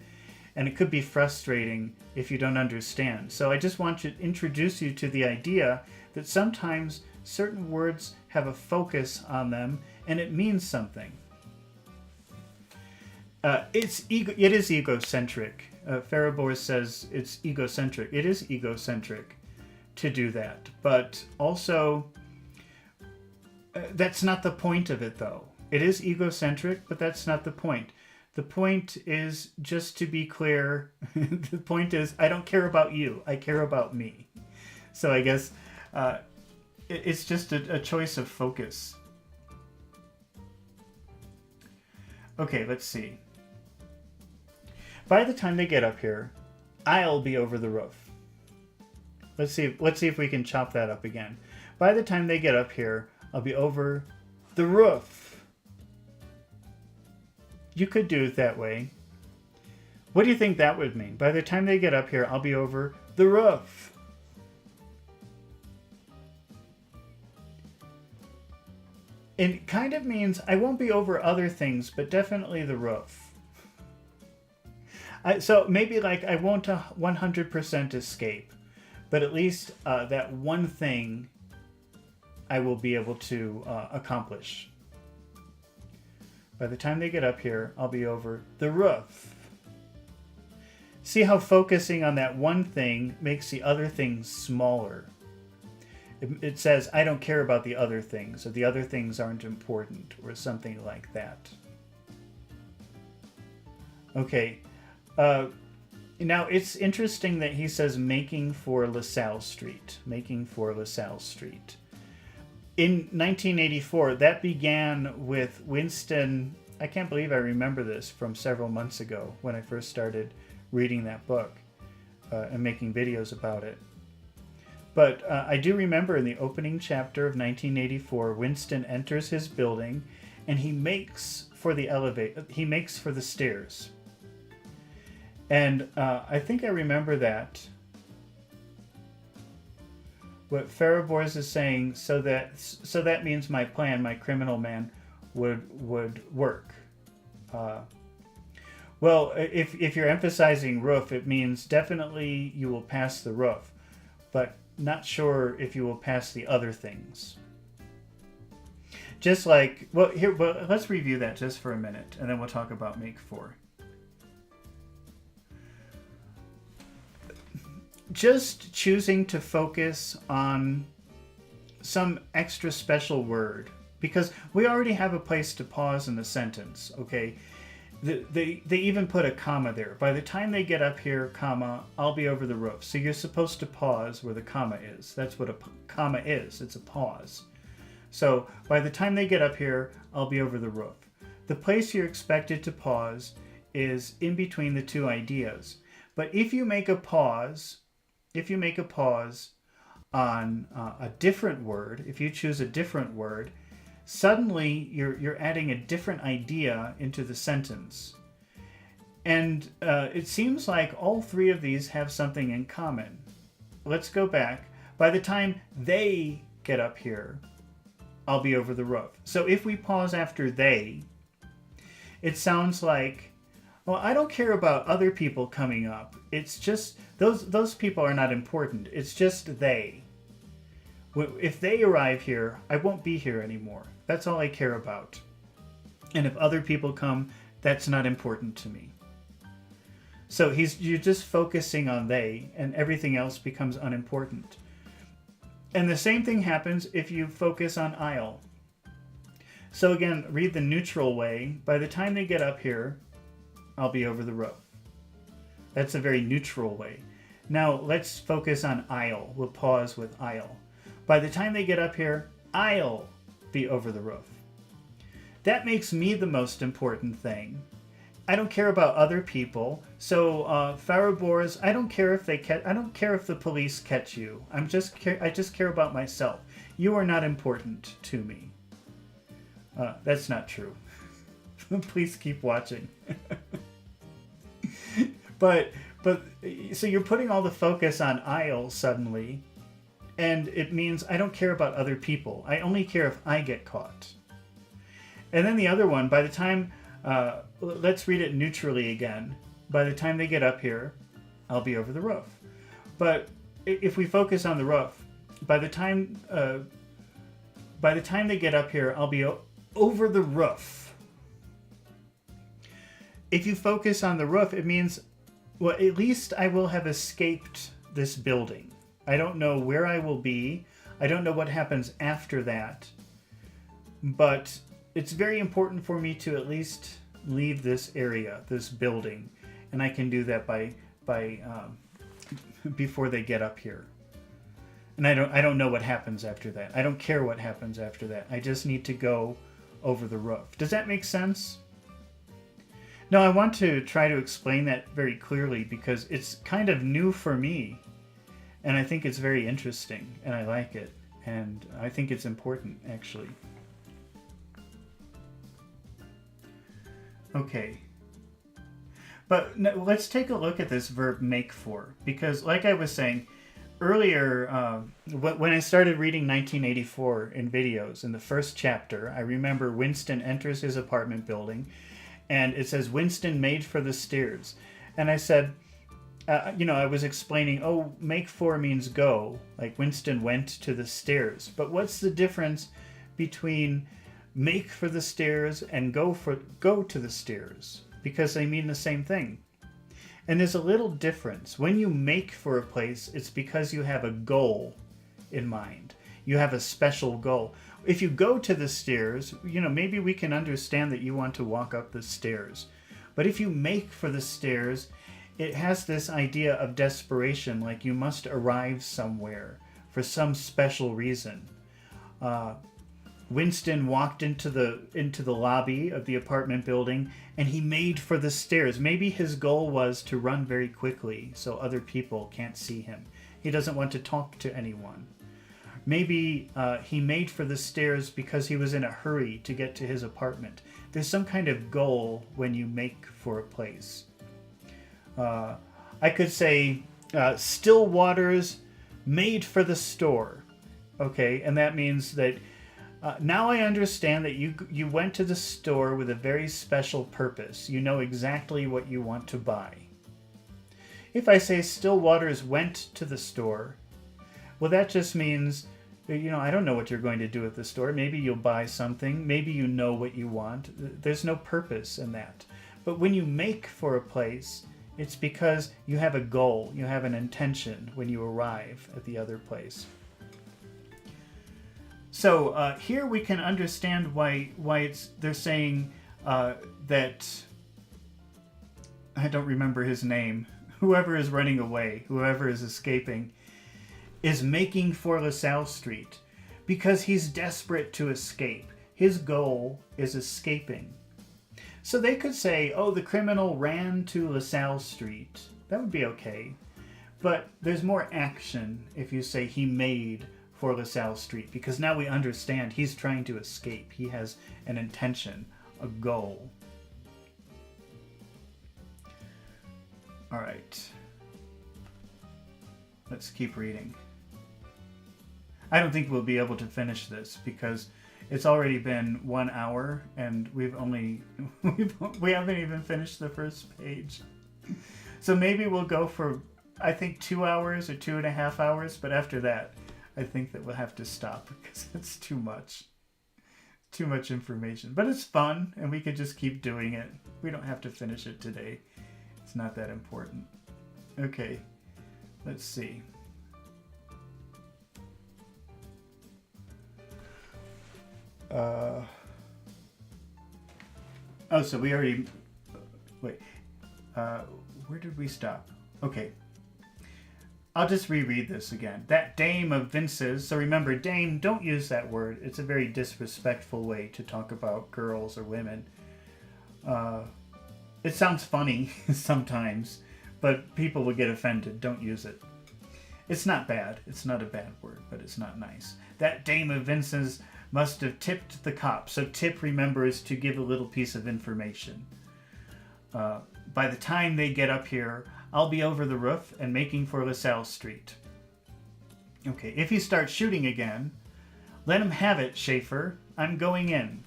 And it could be frustrating if you don't understand. So I just want to introduce you to the idea that sometimes certain words have a focus on them and it means something. It is egocentric. Farabor says it's egocentric. It is egocentric to do that. But also, that's not the point of it, though. It is egocentric, but that's not the point. The point is, just to be clear, the point is, I don't care about you. I care about me. So I guess it's just a choice of focus. Okay, let's see. by the time they get up here, I'll be over the roof. Let's see if we can chop that up again. By the time they get up here, I'll be over the roof. You could do it that way. What do you think that would mean? By the time they get up here, I'll be over the roof. It kind of means I won't be over other things, but definitely the roof. So maybe like I won't 100% escape, but at least that one thing I will be able to accomplish. By the time they get up here, I'll be over the roof. See how focusing on that one thing makes the other things smaller. It says, I don't care about the other things, or the other things aren't important, or something like that. Okay. Now, it's interesting that he says making for LaSalle Street. Making for LaSalle Street. In 1984, that began with Winston. I can't believe I remember this from several months ago when I first started reading that book and making videos about it. But I do remember in the opening chapter of 1984, Winston enters his building and he makes for the elevator. He makes for the stairs. And I think I remember that. What Farabors is saying, so that means my plan, my criminal man, would work. Well, if you're emphasizing roof, it means definitely you will pass the roof, but not sure if you will pass the other things. Just like, well, let's review that just for a minute, and then we'll talk about make for. Just choosing to focus on some extra special word, because we already have a place to pause in the sentence, okay? They even put a comma there. By the time they get up here, comma, I'll be over the roof. So you're supposed to pause where the comma is. That's what a comma is. It's a pause. So by the time they get up here, I'll be over the roof. The place you're expected to pause is in between the two ideas. But if you make a pause on a different word, if you choose a different word, suddenly you're adding a different idea into the sentence. And it seems like all three of these have something in common. Let's go back. By the time they get up here, I'll be over the roof. So if we pause after they, it sounds like, well, I don't care about other people coming up. It's just, those people are not important. It's just they. If they arrive here, I won't be here anymore. That's all I care about. And if other people come, that's not important to me. So you're just focusing on they, and everything else becomes unimportant. And the same thing happens if you focus on I'll. So again, read the neutral way. By the time they get up here, I'll be over the roof. That's a very neutral way. Now let's focus on I'll. We'll pause with I'll. By the time they get up here, I'll be over the roof. That makes me the most important thing. I don't care about other people. So Farabors, I don't care if I don't care if the police catch you. I just care about myself. You are not important to me. That's not true. Please keep watching. but so you're putting all the focus on I'll suddenly, and it means I don't care about other people. I only care if I get caught. And then the other one, by the time, let's read it neutrally again. By the time they get up here, I'll be over the roof. But if we focus on the roof, by the time they get up here, I'll be over the roof. If you focus on the roof, it means, well, at least I will have escaped this building. I don't know where I will be. I don't know what happens after that. But it's very important for me to at least leave this area, this building. And I can do that by before they get up here. And I don't know what happens after that. I don't care what happens after that. I just need to go over the roof. Does that make sense? No, I want to try to explain that very clearly because it's kind of new for me. And I think it's very interesting and I like it. And I think it's important, actually. Okay. But let's take a look at this verb make for. Because like I was saying earlier, when I started reading 1984 in videos, in the first chapter, I remember Winston enters his apartment building. And it says, Winston made for the stairs. And I said, I was explaining, make for means go. Like Winston went to the stairs. But what's the difference between make for the stairs and go to the stairs? Because they mean the same thing. And there's a little difference. When you make for a place, it's because you have a goal in mind. You have a special goal. If you go to the stairs, maybe we can understand that you want to walk up the stairs. But if you make for the stairs, it has this idea of desperation, like you must arrive somewhere for some special reason. Winston walked into the lobby of the apartment building and he made for the stairs. Maybe his goal was to run very quickly so other people can't see him. He doesn't want to talk to anyone. Maybe he made for the stairs because he was in a hurry to get to his apartment. There's some kind of goal when you make for a place. I could say, still waters made for the store. Okay, and that means that now I understand that you went to the store with a very special purpose. You know exactly what you want to buy. If I say still waters went to the store, well, that just means, I don't know what you're going to do at the store. Maybe you'll buy something. Maybe you know what you want. There's no purpose in that. But when you make for a place, it's because you have a goal. You have an intention when you arrive at the other place. So here we can understand why they're saying that, I don't remember his name, whoever is running away, whoever is escaping, is making for LaSalle Street because he's desperate to escape. His goal is escaping. So they could say, the criminal ran to LaSalle Street. That would be okay. But there's more action if you say he made for LaSalle Street, because now we understand he's trying to escape. He has an intention, a goal. All right. Let's keep reading. I don't think we'll be able to finish this because it's already been 1 hour and we haven't even finished the first page. So maybe we'll go for, I think, 2 hours or 2.5 hours, but after that, I think that we'll have to stop because it's too much information. But it's fun and we could just keep doing it. We don't have to finish it today. It's not that important. Okay, let's see. So we already, wait, where did we stop? Okay, I'll just reread this again. That dame of Vince's, so remember, dame, don't use that word. It's a very disrespectful way to talk about girls or women. It sounds funny sometimes, but people will get offended. Don't use it. It's not bad. It's not a bad word, but it's not nice. That dame of Vince's must have tipped the cop. So tip, remember, is to give a little piece of information. By the time they get up here, I'll be over the roof and making for LaSalle Street. Okay, if he starts shooting again, let him have it, Schaefer. I'm going in.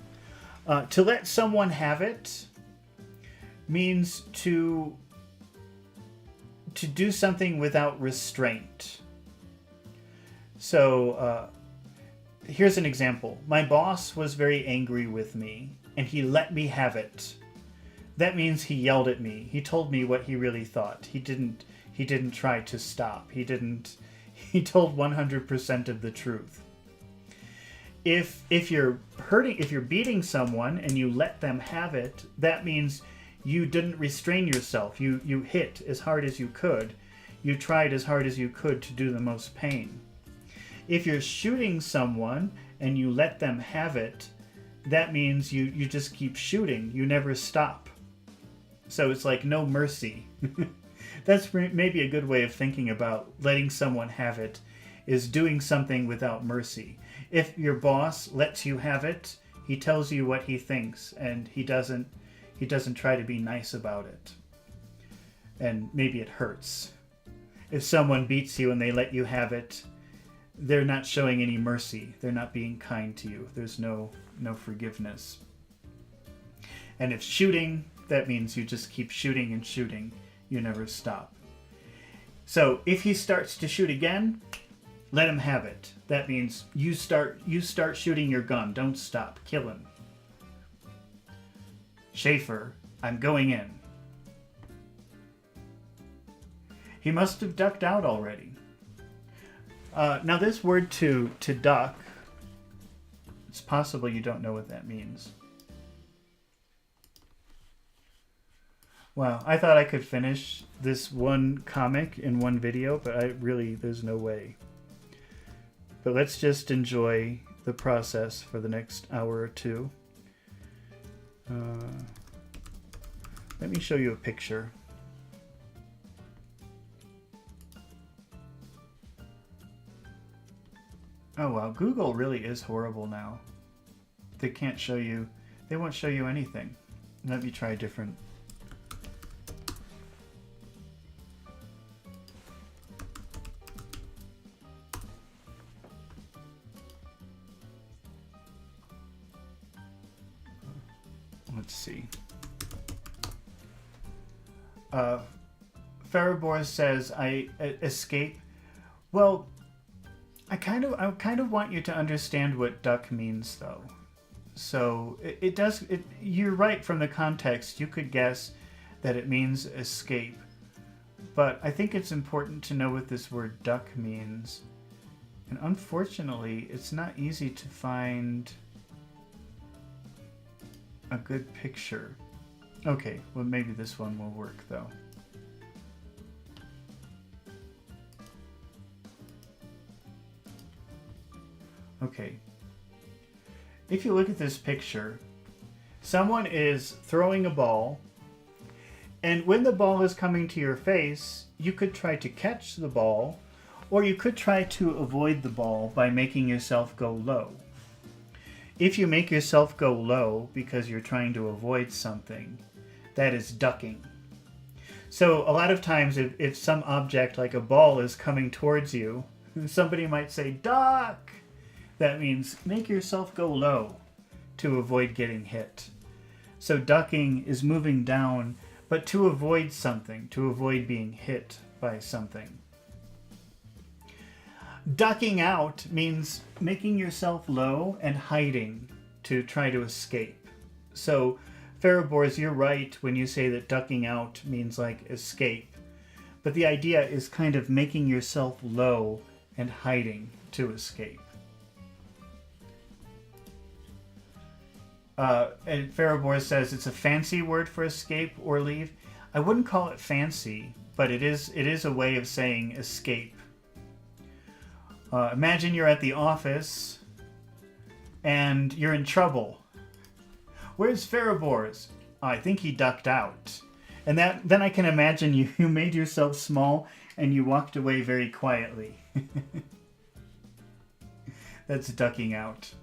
To let someone have it means to do something without restraint. So, here's an example. My boss was very angry with me, and he let me have it. That means he yelled at me. He told me what he really thought. He didn't try to stop. He told 100% of the truth. If you're beating someone and you let them have it, that means you didn't restrain yourself. You hit as hard as you could. You tried as hard as you could to do the most pain. If you're shooting someone and you let them have it, that means you just keep shooting. You never stop. So it's like no mercy. That's maybe a good way of thinking about letting someone have it, is doing something without mercy. If your boss lets you have it, he tells you what he thinks, and he doesn't try to be nice about it. And maybe it hurts. If someone beats you and they let you have it, they're not showing any mercy. They're not being kind to you. There's no forgiveness. And if shooting, that means you just keep shooting and shooting. You never stop. So if he starts to shoot again, let him have it. That means you start shooting your gun. Don't stop. Kill him. Schaefer, I'm going in. He must have ducked out already. Now this word to duck, it's possible you don't know what that means. Wow, I thought I could finish this one comic in one video, but there's no way. But let's just enjoy the process for the next hour or two. Let me show you a picture. Oh wow, Google really is horrible now. They won't show you anything. Let me try a different. Let's see. Farabor says, I escape. Well, I kind of want you to understand what duck means, though. So you're right from the context. You could guess that it means escape. But I think it's important to know what this word duck means. And unfortunately, it's not easy to find a good picture. Okay, well maybe this one will work though. Okay. If you look at this picture, someone is throwing a ball, and when the ball is coming to your face, you could try to catch the ball, or you could try to avoid the ball by making yourself go low. If you make yourself go low because you're trying to avoid something, that is ducking. So a lot of times if some object like a ball is coming towards you, somebody might say, duck! That means make yourself go low to avoid getting hit. So ducking is moving down, but to avoid something, to avoid being hit by something. Ducking out means making yourself low and hiding to try to escape. So, Farabors, you're right when you say that ducking out means like escape. But the idea is kind of making yourself low and hiding to escape. And Farabors says it's a fancy word for escape or leave. I wouldn't call it fancy, but it is a way of saying escape. Imagine you're at the office and you're in trouble. Where's Farabors? Oh, I think he ducked out. And then I can imagine you made yourself small and you walked away very quietly. That's ducking out.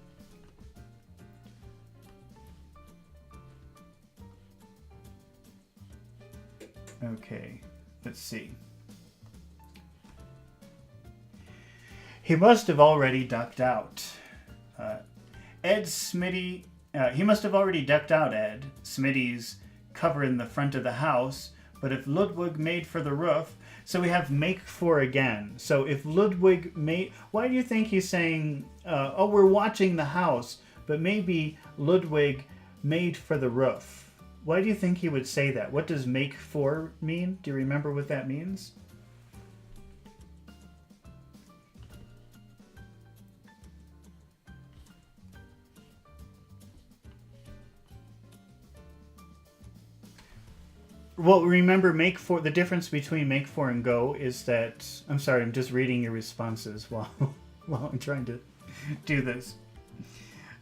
Okay, let's see. He must have already ducked out. Ed Smitty, he must have already ducked out, Ed. Smitty's covering the front of the house, but if Ludwig made for the roof, so we have make for again. So if Ludwig made, why do you think he's saying, oh, we're watching the house, but maybe Ludwig made for the roof? Why do you think he would say that? What does make for mean? Do you remember what that means? Well, remember, make for, the difference between make for and go is that, I'm sorry, I'm just reading your responses while I'm trying to do this.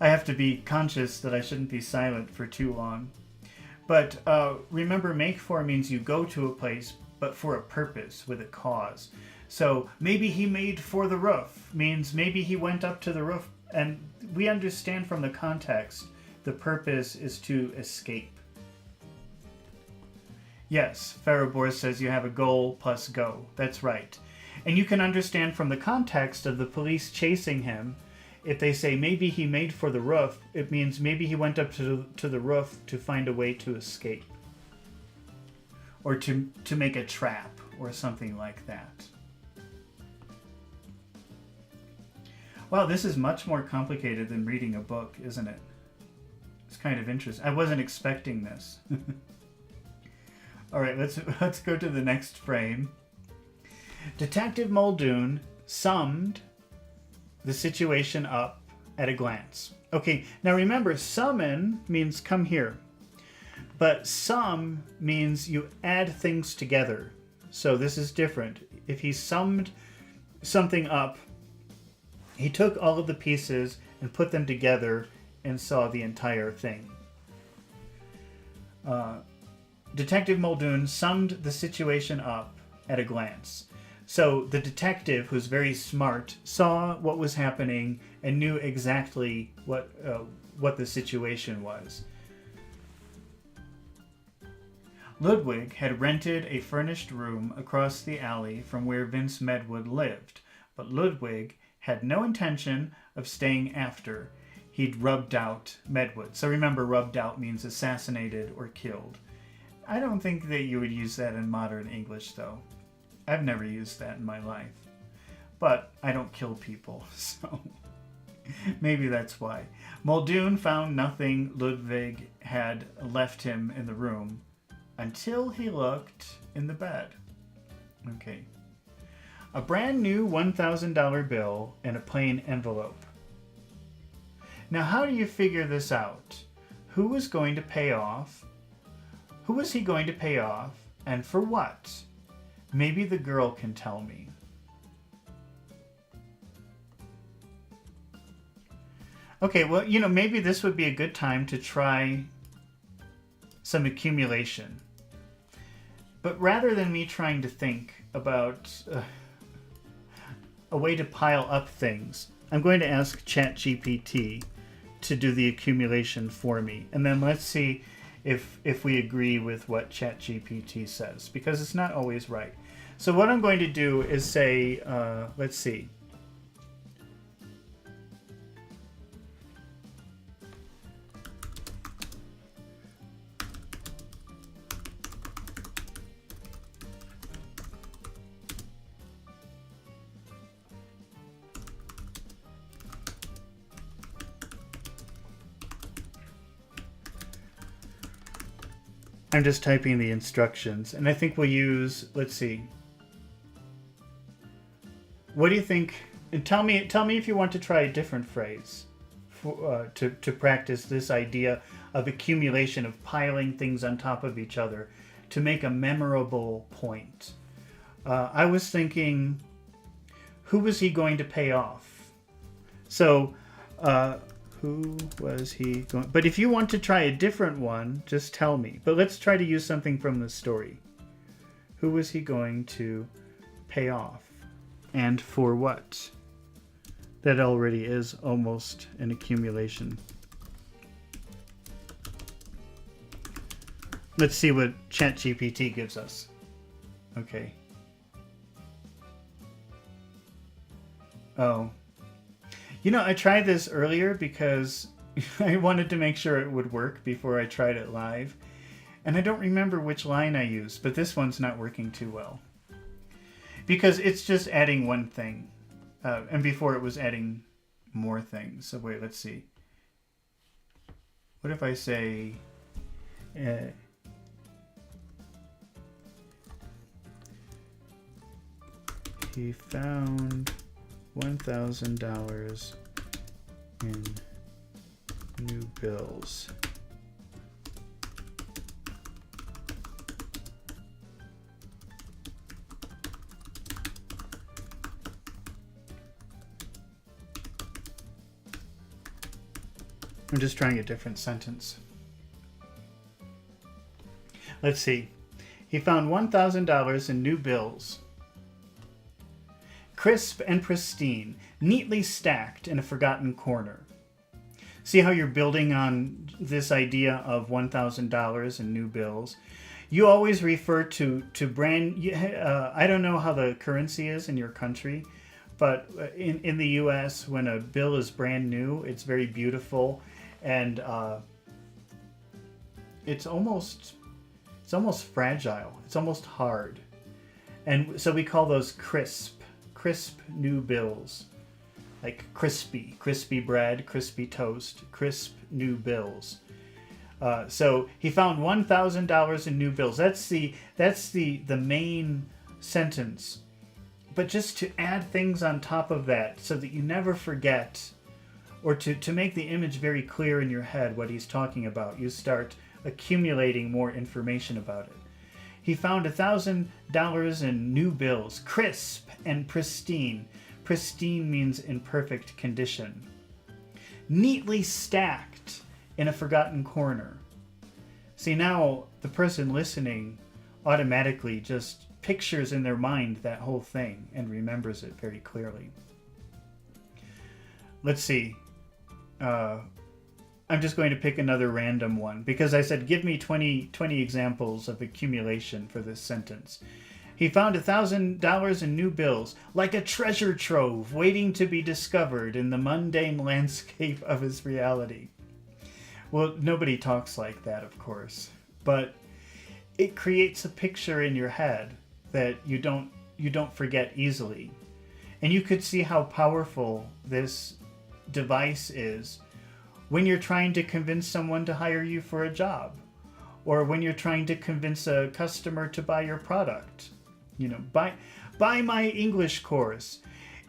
I have to be conscious that I shouldn't be silent for too long. But remember, make for means you go to a place, but for a purpose, with a cause. So maybe he made for the roof means maybe he went up to the roof, and we understand from the context the purpose is to escape. Yes, Farabor says you have a goal plus go. That's right. And you can understand from the context of the police chasing him, if they say maybe he made for the roof, it means maybe he went up to the roof to find a way to escape. Or to make a trap or something like that. Wow, this is much more complicated than reading a book, isn't it? It's kind of interesting. I wasn't expecting this. All right, let's go to the next frame. Detective Muldoon summed the situation up at a glance. Okay, now remember, summon means come here. But sum means you add things together. So this is different. If he summed something up, he took all of the pieces and put them together and saw the entire thing. Detective Muldoon summed the situation up at a glance. So the detective, who's very smart, saw what was happening and knew exactly what the situation was. Ludwig had rented a furnished room across the alley from where Vince Medwood lived, but Ludwig had no intention of staying after he'd rubbed out Medwood. So remember, rubbed out means assassinated or killed. I don't think that you would use that in modern English, though. I've never used that in my life. But I don't kill people, so maybe that's why. Muldoon found nothing Ludwig had left him in the room until he looked in the bed. Okay. A brand new $1,000 bill in a plain envelope. Now, how do you figure this out? Who was going to pay off? Who was he going to pay off, and for what? Maybe the girl can tell me. Okay, well, maybe this would be a good time to try some accumulation. But rather than me trying to think about a way to pile up things, I'm going to ask ChatGPT to do the accumulation for me. And then let's see if we agree with what ChatGPT says, because it's not always right. So what I'm going to do is say, let's see. I'm just typing the instructions, and I think we'll use, let's see. What do you think? And tell me if you want to try a different phrase to practice this idea of accumulation, of piling things on top of each other to make a memorable point. I was thinking, who was he going to pay off? So, who was he going... But if you want to try a different one, just tell me. But let's try to use something from the story. Who was he going to pay off? And for what? That already is almost an accumulation. Let's see what ChatGPT gives us. Okay. Oh. I tried this earlier because I wanted to make sure it would work before I tried it live. And I don't remember which line I used, but this one's not working too well. Because it's just adding one thing. And before it was adding more things. So wait, let's see. What if I say... he found $1,000 in new bills. I'm just trying a different sentence. Let's see. He found $1,000 in new bills. Crisp and pristine, neatly stacked in a forgotten corner. See how you're building on this idea of $1,000 in new bills? You always refer to brand... I don't know how the currency is in your country, but in the U.S., when a bill is brand new, it's very beautiful, and it's almost fragile. It's almost hard. And so we call those crisp new bills. Like crispy bread, crispy toast, crisp new bills. So he found $1,000 in new bills. That's the main sentence. But just to add things on top of that so that you never forget, or to make the image very clear in your head what he's talking about, you start accumulating more information about it. He found $1,000 in new bills, crisp and pristine. Pristine means in perfect condition. Neatly stacked in a forgotten corner. See, now the person listening automatically just pictures in their mind that whole thing and remembers it very clearly. Let's see. I'm just going to pick another random one because I said give me 20 examples of accumulation for this sentence. He found $1,000 in new bills, like a treasure trove waiting to be discovered in the mundane landscape of his reality. Well, nobody talks like that, of course, but it creates a picture in your head that you don't forget easily. And you could see how powerful this device is when you're trying to convince someone to hire you for a job, or when you're trying to convince a customer to buy your product. You know, buy my English course.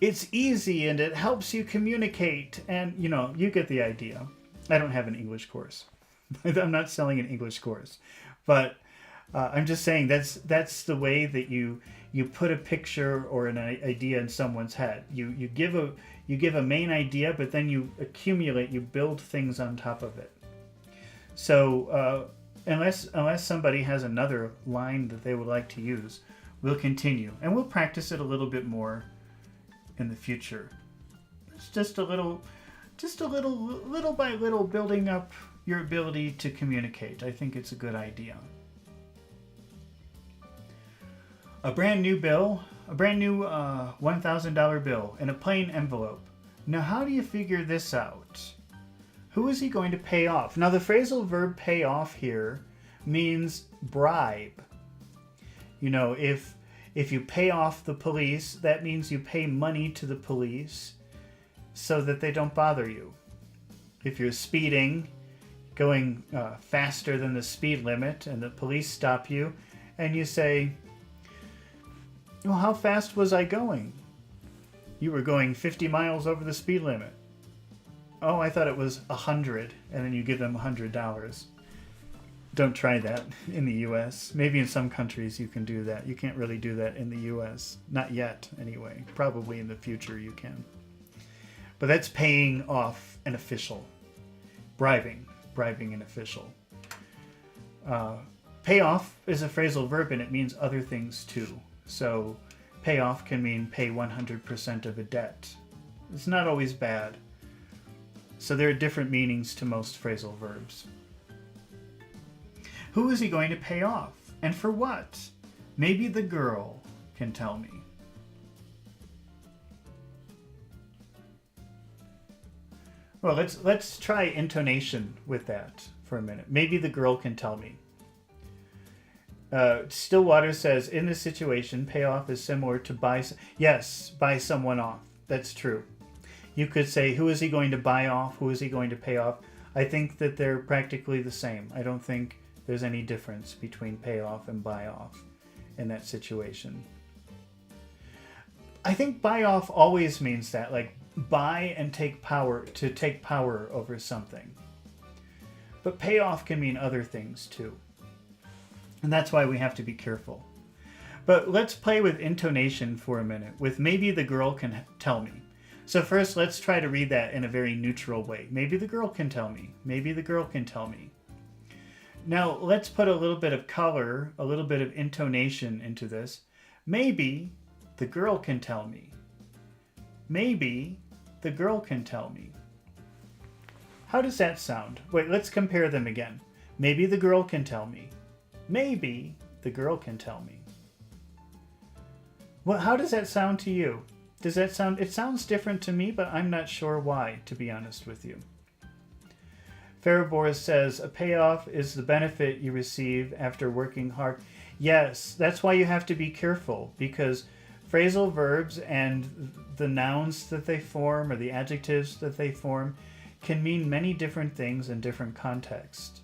It's easy and it helps you communicate, and you know, you get the idea. I don't have an English course. I'm not selling an English course, but I'm just saying that's the way that you put a picture or an idea in someone's head. You give a main idea, but then you accumulate, you build things on top of it. So unless somebody has another line that they would like to use, we'll continue, and we'll practice it a little bit more in the future. It's just a little by little, building up your ability to communicate. I think it's a good idea. A brand new $1,000 bill in a plain envelope. Now, how do you figure this out? Who is he going to pay off? Now, the phrasal verb pay off here means bribe. You know, if you pay off the police, that means you pay money to the police so that they don't bother you. If you're speeding, going faster than the speed limit, and the police stop you, and you say, well, how fast was I going? You were going 50 miles over the speed limit. Oh, I thought it was 100, and then you give them $100. Don't try that in the U.S. Maybe in some countries you can do that. You can't really do that in the U.S. Not yet, anyway. Probably in the future you can. But that's paying off an official. Bribing an official. Pay off is a phrasal verb, and it means other things too. So pay off can mean pay 100% of a debt. It's not always bad. So there are different meanings to most phrasal verbs. Who is he going to pay off? And for what? Maybe the girl can tell me. Well, let's try intonation with that for a minute. Maybe the girl can tell me. Stillwater says, in this situation, payoff is similar to buy someone off. That's true. You could say, who is he going to buy off? Who is he going to pay off? I think that they're practically the same. I don't think there's any difference between payoff and buy off in that situation. I think buy off always means that, like buy and take power over something. But payoff can mean other things too. And that's why we have to be careful. But let's play with intonation for a minute, with maybe the girl can tell me. So first, let's try to read that in a very neutral way. Maybe the girl can tell me. Maybe the girl can tell me. Now let's put a little bit of color, a little bit of intonation into this. Maybe the girl can tell me. Maybe the girl can tell me. How does that sound? Wait, let's compare them again. Maybe the girl can tell me. Maybe the girl can tell me. Well, how does that sound to you? Does that sound... It sounds different to me, but I'm not sure why, to be honest with you. Fariboris says, a payoff is the benefit you receive after working hard. Yes, that's why you have to be careful, because phrasal verbs and the nouns that they form or the adjectives that they form can mean many different things in different contexts.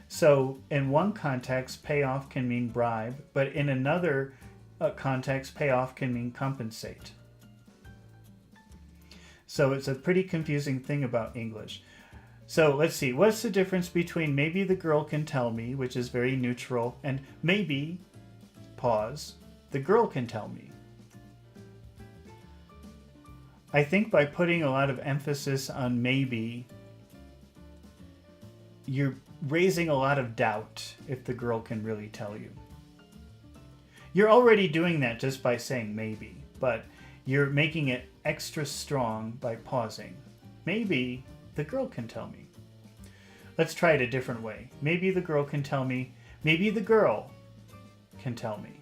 So in one context, payoff can mean bribe, but in another context, payoff can mean compensate. So it's a pretty confusing thing about English. So let's see, what's the difference between maybe the girl can tell me, which is very neutral, and maybe, pause, the girl can tell me? I think by putting a lot of emphasis on maybe, you're raising a lot of doubt if the girl can really tell you. You're already doing that just by saying maybe, but you're making it extra strong by pausing. Maybe the girl can tell me. Let's try it a different way. Maybe the girl can tell me. Maybe the girl can tell me.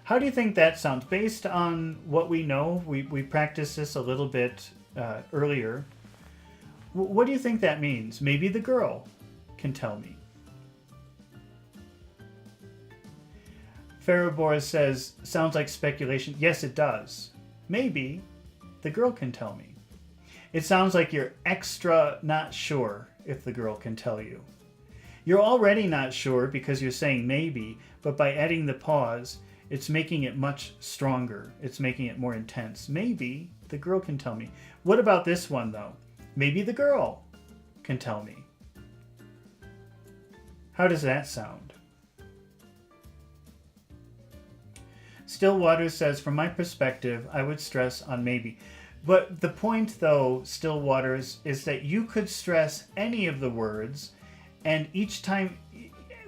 How do you think that sounds? Based on what we know, we practiced this a little bit earlier. What do you think that means? Maybe the girl can tell me. Fariboris says, sounds like speculation. Yes, it does. Maybe the girl can tell me. It sounds like you're extra not sure if the girl can tell you. You're already not sure because you're saying maybe, but by adding the pause, it's making it much stronger. It's making it more intense. Maybe the girl can tell me. What about this one, though? Maybe the girl can tell me. How does that sound? Stillwater says, from my perspective, I would stress on maybe. But the point, though, Stillwater, is that you could stress any of the words, and each time,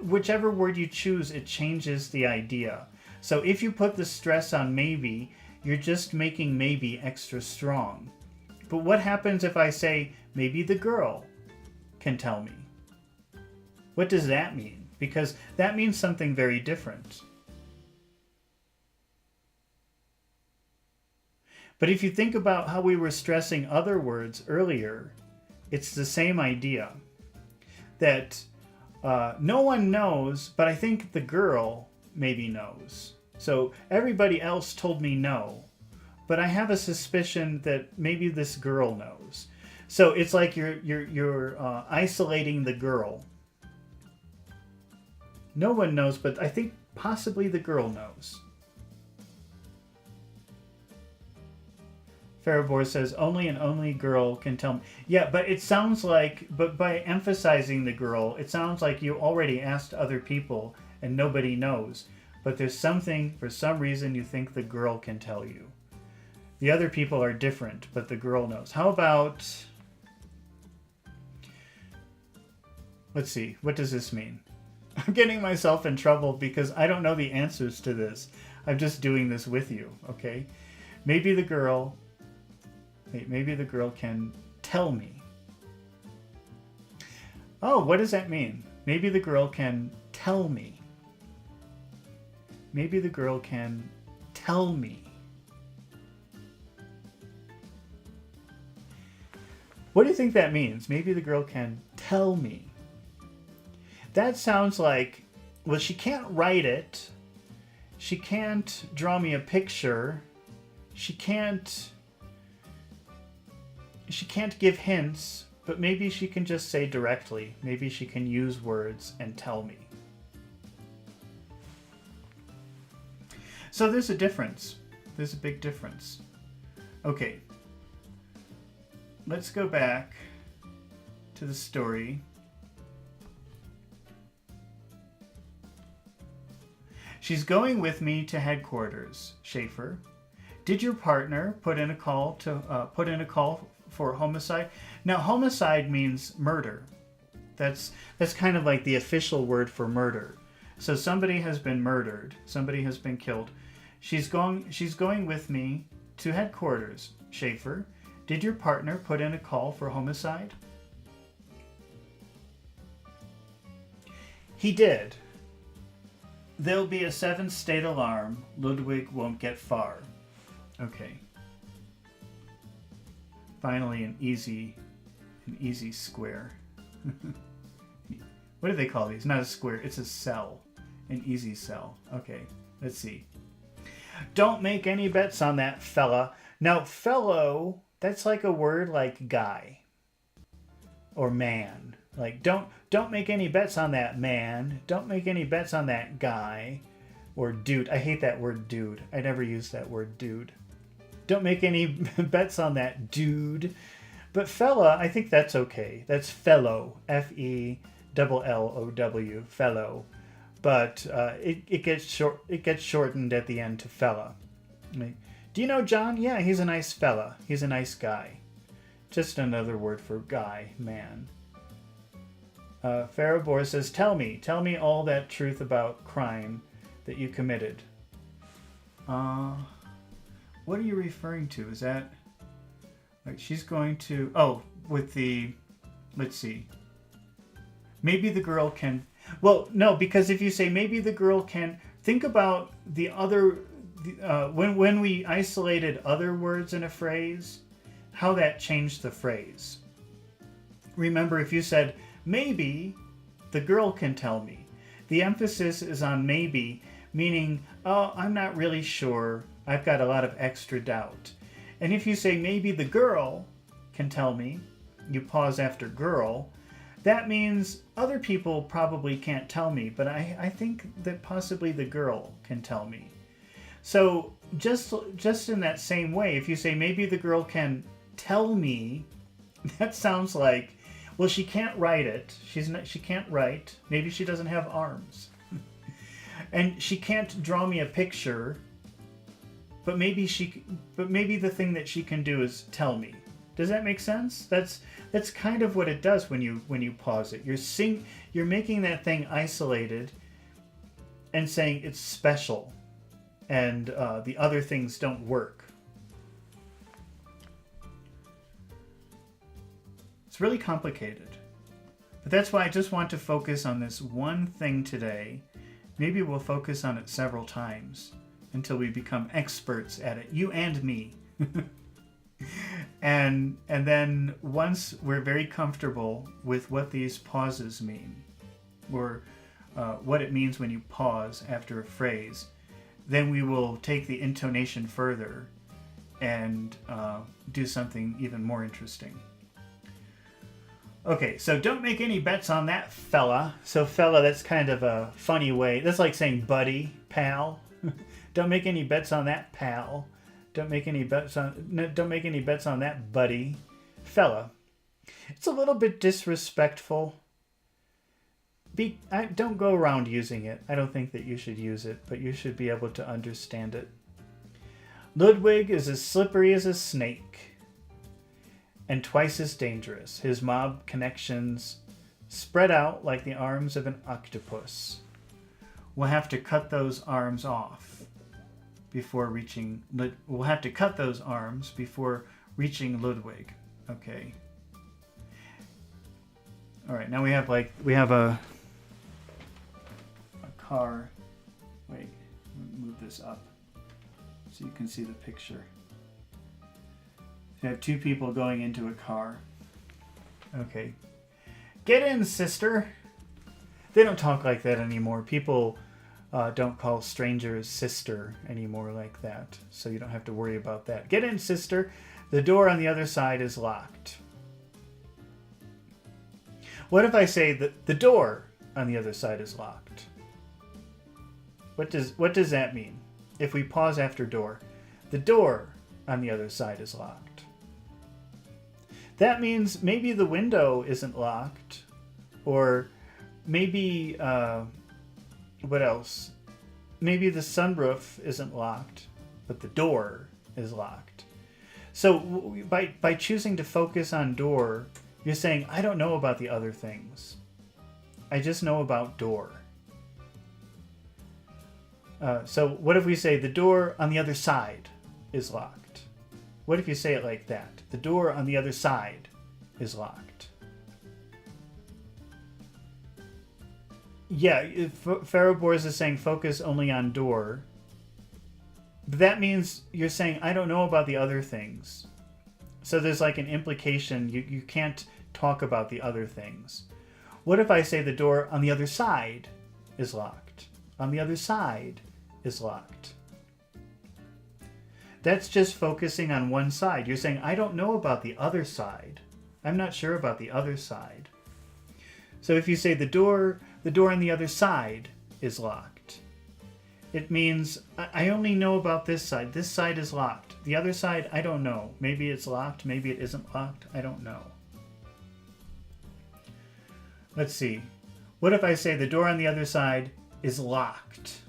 whichever word you choose, it changes the idea. So if you put the stress on maybe, you're just making maybe extra strong. But what happens if I say, maybe the girl can tell me? What does that mean? Because that means something very different. But if you think about how we were stressing other words earlier, it's the same idea. That no one knows, but I think the girl maybe knows. So everybody else told me no, but I have a suspicion that maybe this girl knows. So it's like you're isolating the girl. No one knows, but I think possibly the girl knows. Farabor says, only an only girl can tell me. Yeah, but it sounds like, but by emphasizing the girl, it sounds like you already asked other people and nobody knows. But there's something, for some reason, you think the girl can tell you. The other people are different, but the girl knows. How about, let's see, what does this mean? I'm getting myself in trouble because I don't know the answers to this. I'm just doing this with you, okay? Maybe the girl can tell me. Oh, what does that mean? Maybe the girl can tell me. Maybe the girl can tell me. What do you think that means? Maybe the girl can tell me. That sounds like, well, she can't write it. She can't draw me a picture. She can't give hints, but maybe she can just say directly. Maybe she can use words and tell me. So there's a difference. There's a big difference. Okay. Let's go back to the story. She's going with me to headquarters, Schaefer. Did your partner put in a call for homicide? Now, homicide means murder. That's kind of like the official word for murder. So somebody has been murdered. Somebody has been killed. She's going with me to headquarters. Schaefer, did your partner put in a call for homicide? He did. There'll be a 7-state alarm. Ludwig won't get far. Okay. Finally, an easy square. What do they call these? Not a square, it's a cell. An easy cell. Okay, let's see. Don't make any bets on that, fella. Now, fellow, that's like a word like guy or man. Like, don't make any bets on that man. Don't make any bets on that guy or dude. I hate that word dude. I never use that word dude. Don't make any bets on that dude. But fella, I think that's okay. That's fellow. Fellow. Fellow. But it gets shortened at the end to fella. Do you know John? Yeah, he's a nice fella. He's a nice guy. Just another word for guy, man. Farabor says, tell me all that truth about crime that you committed. What are you referring to? Is that like she's going to? Oh, with the, let's see. Maybe the girl can. Well, no, because if you say maybe the girl can, think about the other. When we isolated other words in a phrase, how that changed the phrase. Remember, if you said maybe the girl can tell me, the emphasis is on maybe, meaning, oh, I'm not really sure. I've got a lot of extra doubt. And if you say maybe the girl can tell me, you pause after girl, that means other people probably can't tell me, but I think that possibly the girl can tell me. So just in that same way, if you say maybe the girl can tell me, that sounds like, well, she can't write it. She can't write. Maybe she doesn't have arms. And she can't draw me a picture. But maybe the thing that she can do is tell me. Does that make sense? That's kind of what it does when you pause it. You're making that thing isolated and saying it's special, and the other things don't work. It's really complicated. But that's why I just want to focus on this one thing today. Maybe we'll focus on it several times until we become experts at it. You and me. and then once we're very comfortable with what these pauses mean, or what it means when you pause after a phrase, then we will take the intonation further and do something even more interesting. Okay, so don't make any bets on that, fella. So fella, that's kind of a funny way. That's like saying buddy, pal. Don't make any bets on that, pal. Don't make any bets on that, buddy. Fella. It's a little bit disrespectful. Don't go around using it. I don't think that you should use it, but you should be able to understand it. Ludwig is as slippery as a snake and twice as dangerous. His mob connections spread out like the arms of an octopus. We'll have to cut those arms off before reaching. We'll have to cut those arms before reaching Ludwig. Okay. All right. Now we have a car. Wait. Move this up so you can see the picture. You have two people going into a car. Okay. Get in, sister. They don't talk like that anymore. People don't call strangers sister anymore like that. So you don't have to worry about that. Get in, sister. The door on the other side is locked. What if I say that the door on the other side is locked? What does that mean? If we pause after door, the door on the other side is locked. That means maybe the window isn't locked, or maybe, what else? Maybe the sunroof isn't locked, but the door is locked. So by choosing to focus on door, you're saying, I don't know about the other things. I just know about door. So what if we say the door on the other side is locked? What if you say it like that? The door on the other side is locked. Yeah, Farabors is saying focus only on door. But that means you're saying, I don't know about the other things. So there's like an implication, you can't talk about the other things. What if I say the door on the other side is locked? On the other side is locked. That's just focusing on one side. You're saying, I don't know about the other side. I'm not sure about the other side. So if you say the door on the other side is locked, it means I only know about this side. This side is locked. The other side, I don't know. Maybe it's locked. Maybe it isn't locked. I don't know. Let's see. What if I say the door on the other side is locked?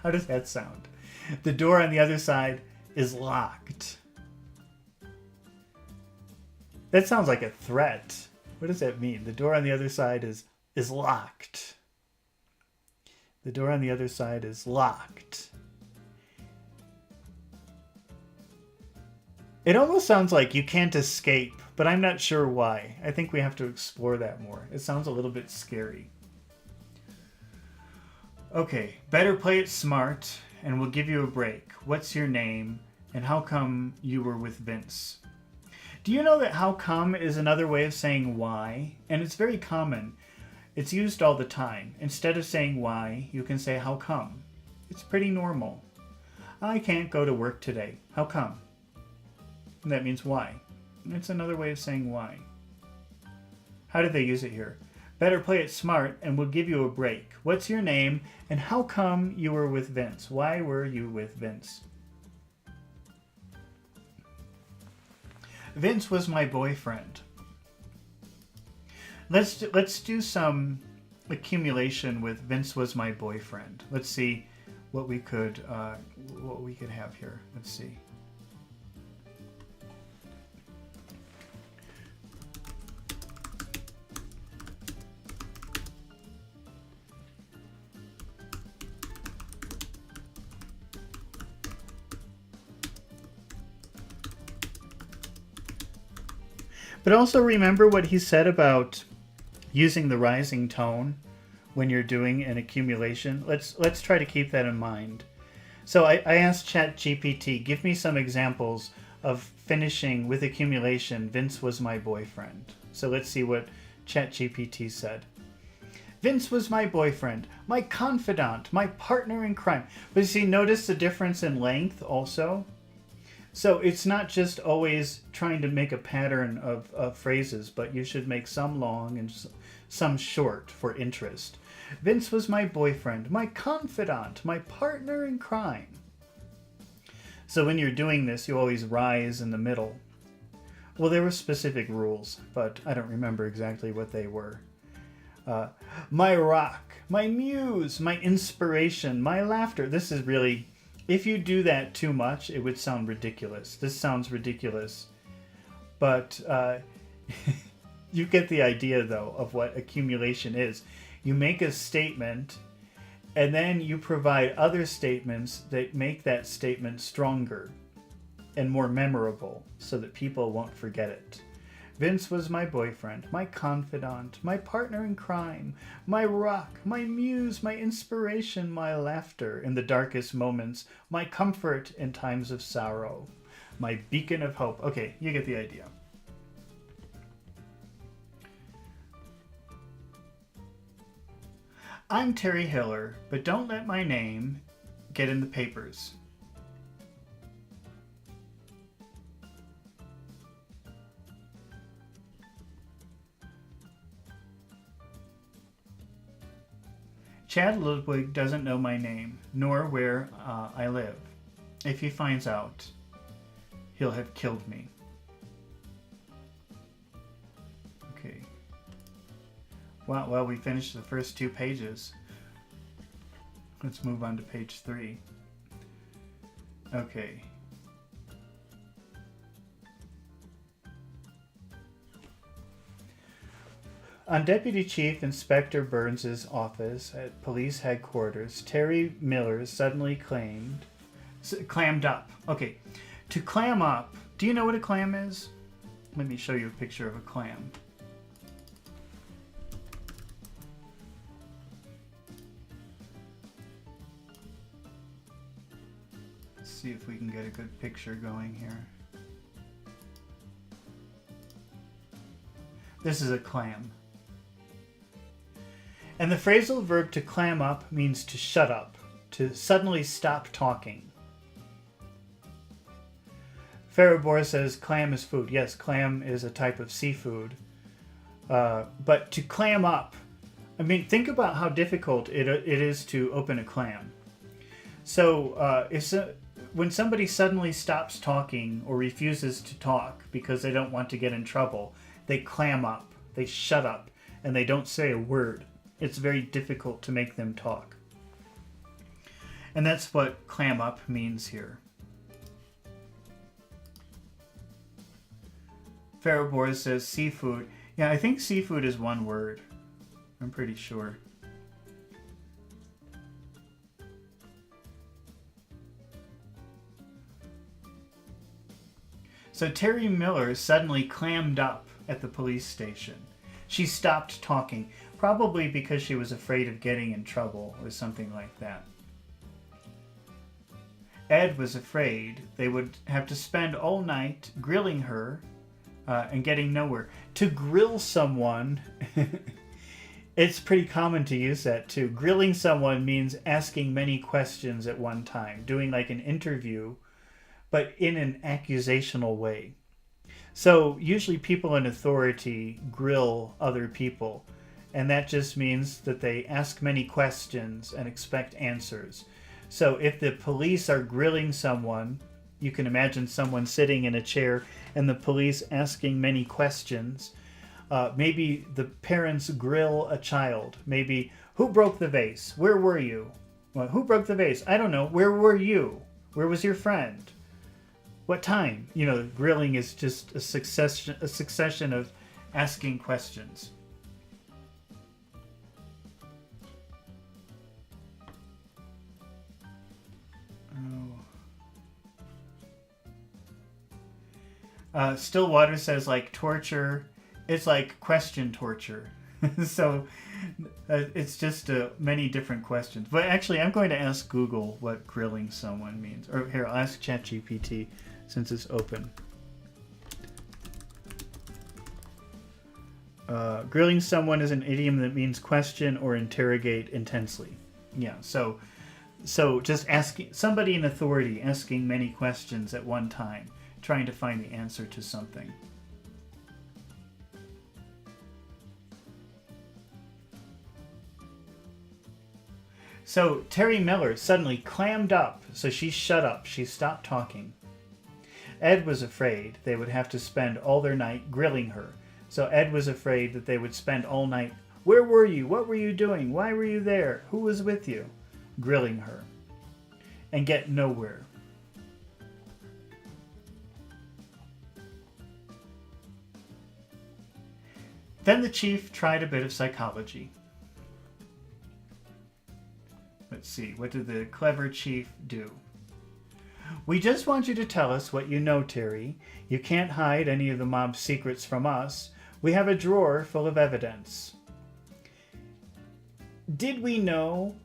How does that sound? The door on the other side is locked. That sounds like a threat. What does that mean? The door on the other side is locked. The door on the other side is locked. It almost sounds like you can't escape, but I'm not sure why. I think we have to explore that more. It sounds a little bit scary. Okay, better play it smart, and we'll give you a break. What's your name, and how come you were with Vince? Do you know that how come is another way of saying why? And it's very common. It's used all the time. Instead of saying why, you can say how come. It's pretty normal. I can't go to work today. How come? And that means why. It's another way of saying why. How did they use it here? Better play it smart and we'll give you a break. What's your name and how come you were with Vince? Why were you with Vince? Vince was my boyfriend. Let's do some accumulation with Vince was my boyfriend. Let's see what we could have here. Let's see. But also remember what he said about using the rising tone when you're doing an accumulation. Let's try to keep that in mind. So I asked ChatGPT, give me some examples of finishing with accumulation, Vince was my boyfriend. So let's see what ChatGPT said. Vince was my boyfriend, my confidant, my partner in crime. But you see, notice the difference in length also? So it's not just always trying to make a pattern of phrases, but you should make some long and some short for interest. Vince was my boyfriend, my confidant, my partner in crime. So when you're doing this, you always rise in the middle. Well, there were specific rules, but I don't remember exactly what they were. My rock, my muse, my inspiration, my laughter. This is really... If you do that too much, it would sound ridiculous. This sounds ridiculous. But you get the idea, though, of what accumulation is. You make a statement, and then you provide other statements that make that statement stronger and more memorable so that people won't forget it. Vince was my boyfriend, my confidant, my partner in crime, my rock, my muse, my inspiration, my laughter in the darkest moments, my comfort in times of sorrow, my beacon of hope. Okay, you get the idea. I'm Terry Hiller, but don't let my name get in the papers. Chad Ludwig doesn't know my name, nor where I live. If he finds out, he'll have killed me. Okay. Well, we finished the first 2 pages. Let's move on to page 3. Okay. On Deputy Chief Inspector Burns's office at police headquarters, Terry Miller suddenly clammed up. Okay, to clam up, do you know what a clam is? Let me show you a picture of a clam. Let's see if we can get a good picture going here. This is a clam. And the phrasal verb to clam up means to shut up, to suddenly stop talking. Farabor says clam is food. Yes, clam is a type of seafood. But to clam up, I mean, think about how difficult it is to open a clam. So when somebody suddenly stops talking or refuses to talk because they don't want to get in trouble, they clam up, they shut up, and they don't say a word. It's very difficult to make them talk. And that's what clam up means here. Farabor says seafood. Yeah, I think seafood is one word. I'm pretty sure. So Terry Miller suddenly clammed up at the police station. She stopped talking, probably because she was afraid of getting in trouble or something like that. Ed was afraid they would have to spend all night grilling her and getting nowhere. To grill someone, it's pretty common to use that too. Grilling someone means asking many questions at one time, doing like an interview, but in an accusational way. So usually people in authority grill other people, and that just means that they ask many questions and expect answers. So if the police are grilling someone, you can imagine someone sitting in a chair and the police asking many questions. Maybe the parents grill a child. Maybe, who broke the vase? Where were you? Well, who broke the vase? I don't know. Where were you? Where was your friend? What time? You know, grilling is just a succession of asking questions. Stillwater says like torture. It's like question torture. So it's just many different questions. But actually, I'm going to ask Google what grilling someone means. Or here, I'll ask ChatGPT since it's open. Grilling someone is an idiom that means question or interrogate intensely. Yeah, so just asking somebody in authority, asking many questions at one time, trying to find the answer to something. So Terry Miller suddenly clammed up, so she shut up. She stopped talking. Ed was afraid they would have to spend all their night grilling her. So Ed was afraid that they would spend all night, where were you? What were you doing? Why were you there? Who was with you? Grilling her. And get nowhere. Then the chief tried a bit of psychology. Let's see, what did the clever chief do? We just want you to tell us what you know, Terry. You can't hide any of the mob's secrets from us. We have a drawer full of evidence. Did we know?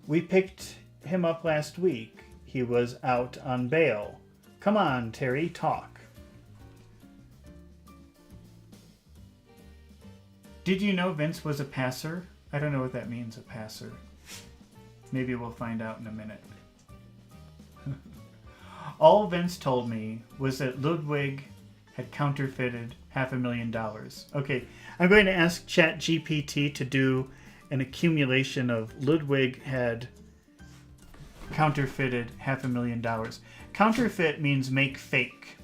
We picked him up last week. He was out on bail. Come on, Terry, talk. Did you know Vince was a passer? I don't know what that means, a passer. Maybe we'll find out in a minute. All Vince told me was that Ludwig had counterfeited $500,000. Okay, I'm going to ask ChatGPT to do an accumulation of Ludwig had counterfeited $500,000. Counterfeit means make fake.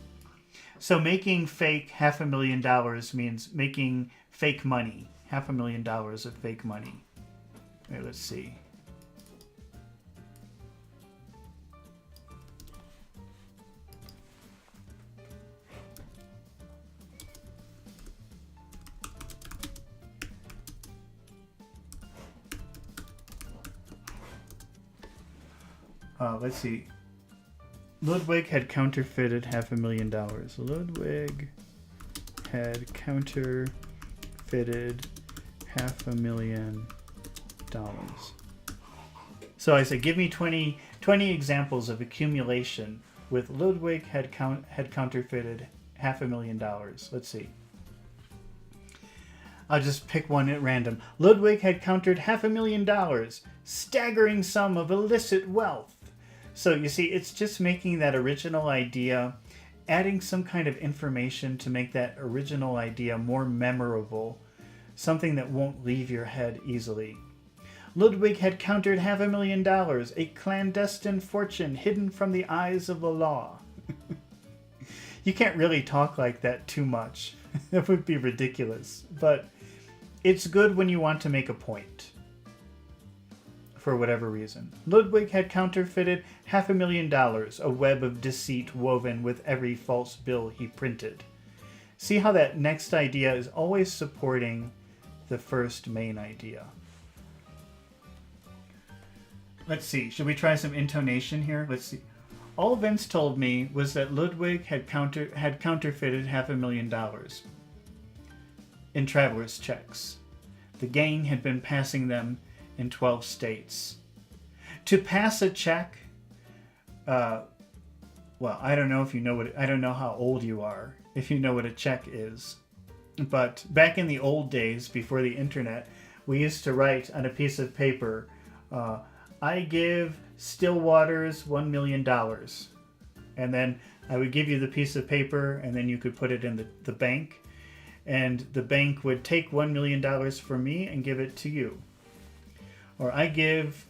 So making fake $500,000 means making fake money. $500,000 of fake money. Okay, let's see. Let's see. Ludwig had counterfeited $500,000. Ludwig had counterfeited $500,000. So I said, give me 20 examples of accumulation with Ludwig had counterfeited $500,000. Let's see. I'll just pick one at random. Ludwig had countered $500,000, staggering sum of illicit wealth. So you see, it's just making that original idea, adding some kind of information to make that original idea more memorable, something that won't leave your head easily. Ludwig had countered $500,000, a clandestine fortune hidden from the eyes of the law. You can't really talk like that too much. That would be ridiculous. But it's good when you want to make a point. For whatever reason. Ludwig had counterfeited $500,000, a web of deceit woven with every false bill he printed. See how that next idea is always supporting the first main idea. Let's see. Should we try some intonation here? Let's see. All Vince told me was that Ludwig had counterfeited $500,000 in traveler's checks. The gang had been passing them in 12 states. To pass a check, well, I don't know if you know what, I don't know how old you are, if you know what a check is. But back in the old days, before the internet, we used to write on a piece of paper, I give Stillwater's $1 million. And then I would give you the piece of paper, and then you could put it in the bank. And the bank would take $1 million from me and give it to you. Or I give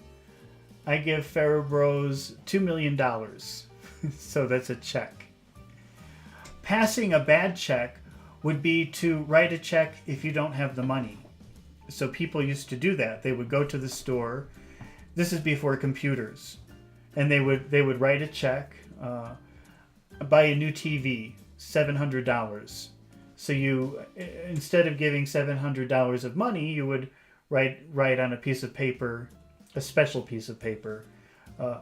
Farrabros $2 million. So that's a check. Passing a bad check would be to write a check if you don't have the money. So people used to do that. They would go to the store. This is before computers. And they would write a check, buy a new TV, $700. So you, instead of giving $700 of money, you would write on a piece of paper, a special piece of paper,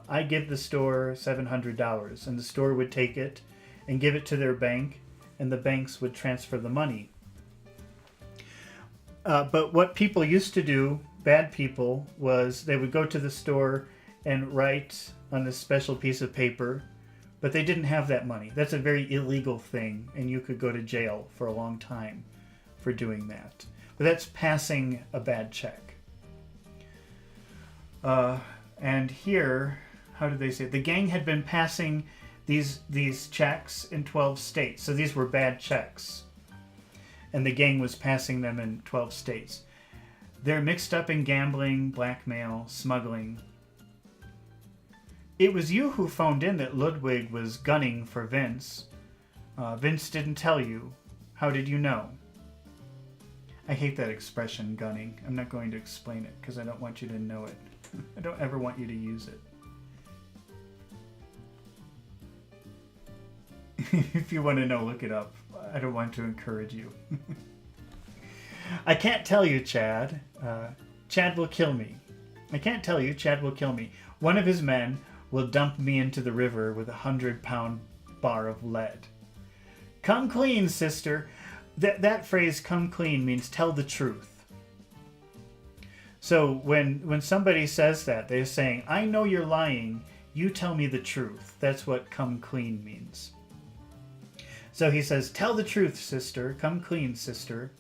I give the store $700, and the store would take it and give it to their bank, and the banks would transfer the money. But what people used to do, bad people, was they would go to the store and write on this special piece of paper, but they didn't have that money. That's a very illegal thing, and you could go to jail for a long time for doing that. But that's passing a bad check. And here, how did they say it? The gang had been passing these checks in 12 states. So these were bad checks. And the gang was passing them in 12 states. They're mixed up in gambling, blackmail, smuggling. It was you who phoned in that Ludwig was gunning for Vince. Vince didn't tell you. How did you know? I hate that expression, gunning. I'm not going to explain it because I don't want you to know it. I don't ever want you to use it. If you want to know, look it up. I don't want to encourage you. I can't tell you, Chad. Chad will kill me. I can't tell you, Chad will kill me. One of his men will dump me into the river with a 100-pound bar of lead. Come clean, sister. That phrase, come clean, means tell the truth. So when somebody says that, they're saying, I know you're lying, you tell me the truth. That's what come clean means. So he says, tell the truth, sister. Come clean, sister.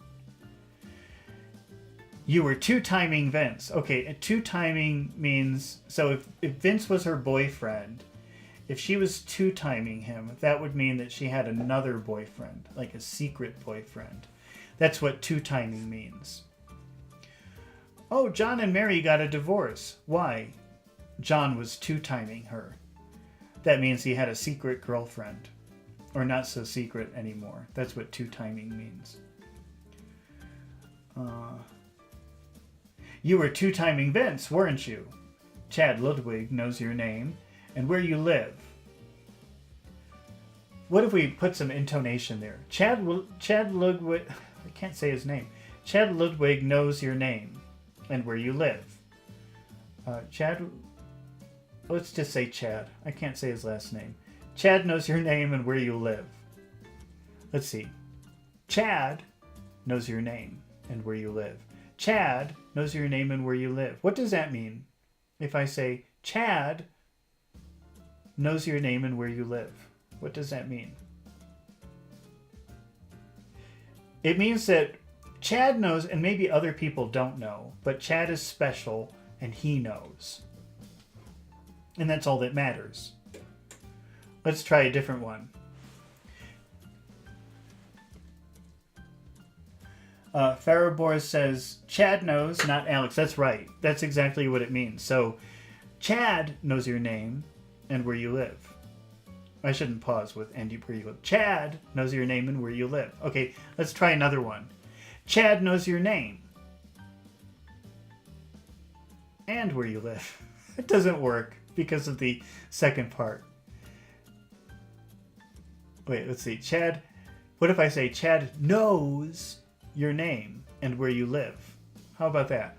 You were two-timing Vince. Okay, two-timing means, so if Vince was her boyfriend, if she was two-timing him, that would mean that she had another boyfriend, like a secret boyfriend. That's what two-timing means. Oh, John and Mary got a divorce. Why? John was two-timing her. That means he had a secret girlfriend. Or not so secret anymore. That's what two-timing means. You were two-timing Vince, weren't you? Chad Ludwig knows your name and where you live. What if we put some intonation there? Chad Ludwig, I can't say his name. Chad Ludwig knows your name and where you live. let's just say Chad. I can't say his last name. Chad knows your name and where you live. Let's see. Chad knows your name and where you live. Chad knows your name and where you live. What does that mean? If I say Chad knows your name and where you live, what does that mean? It means that Chad knows, and maybe other people don't know, but Chad is special and he knows. And that's all that matters. Let's try a different one. Farabor says, Chad knows, not Alex. That's right. That's exactly what it means. So, Chad knows your name and where you live. I shouldn't pause with and where you live. Chad knows your name and where you live. Okay, let's try another one. Chad knows your name and where you live. It doesn't work because of the second part. Wait, let's see. Chad, what if I say Chad knows your name and where you live? How about that?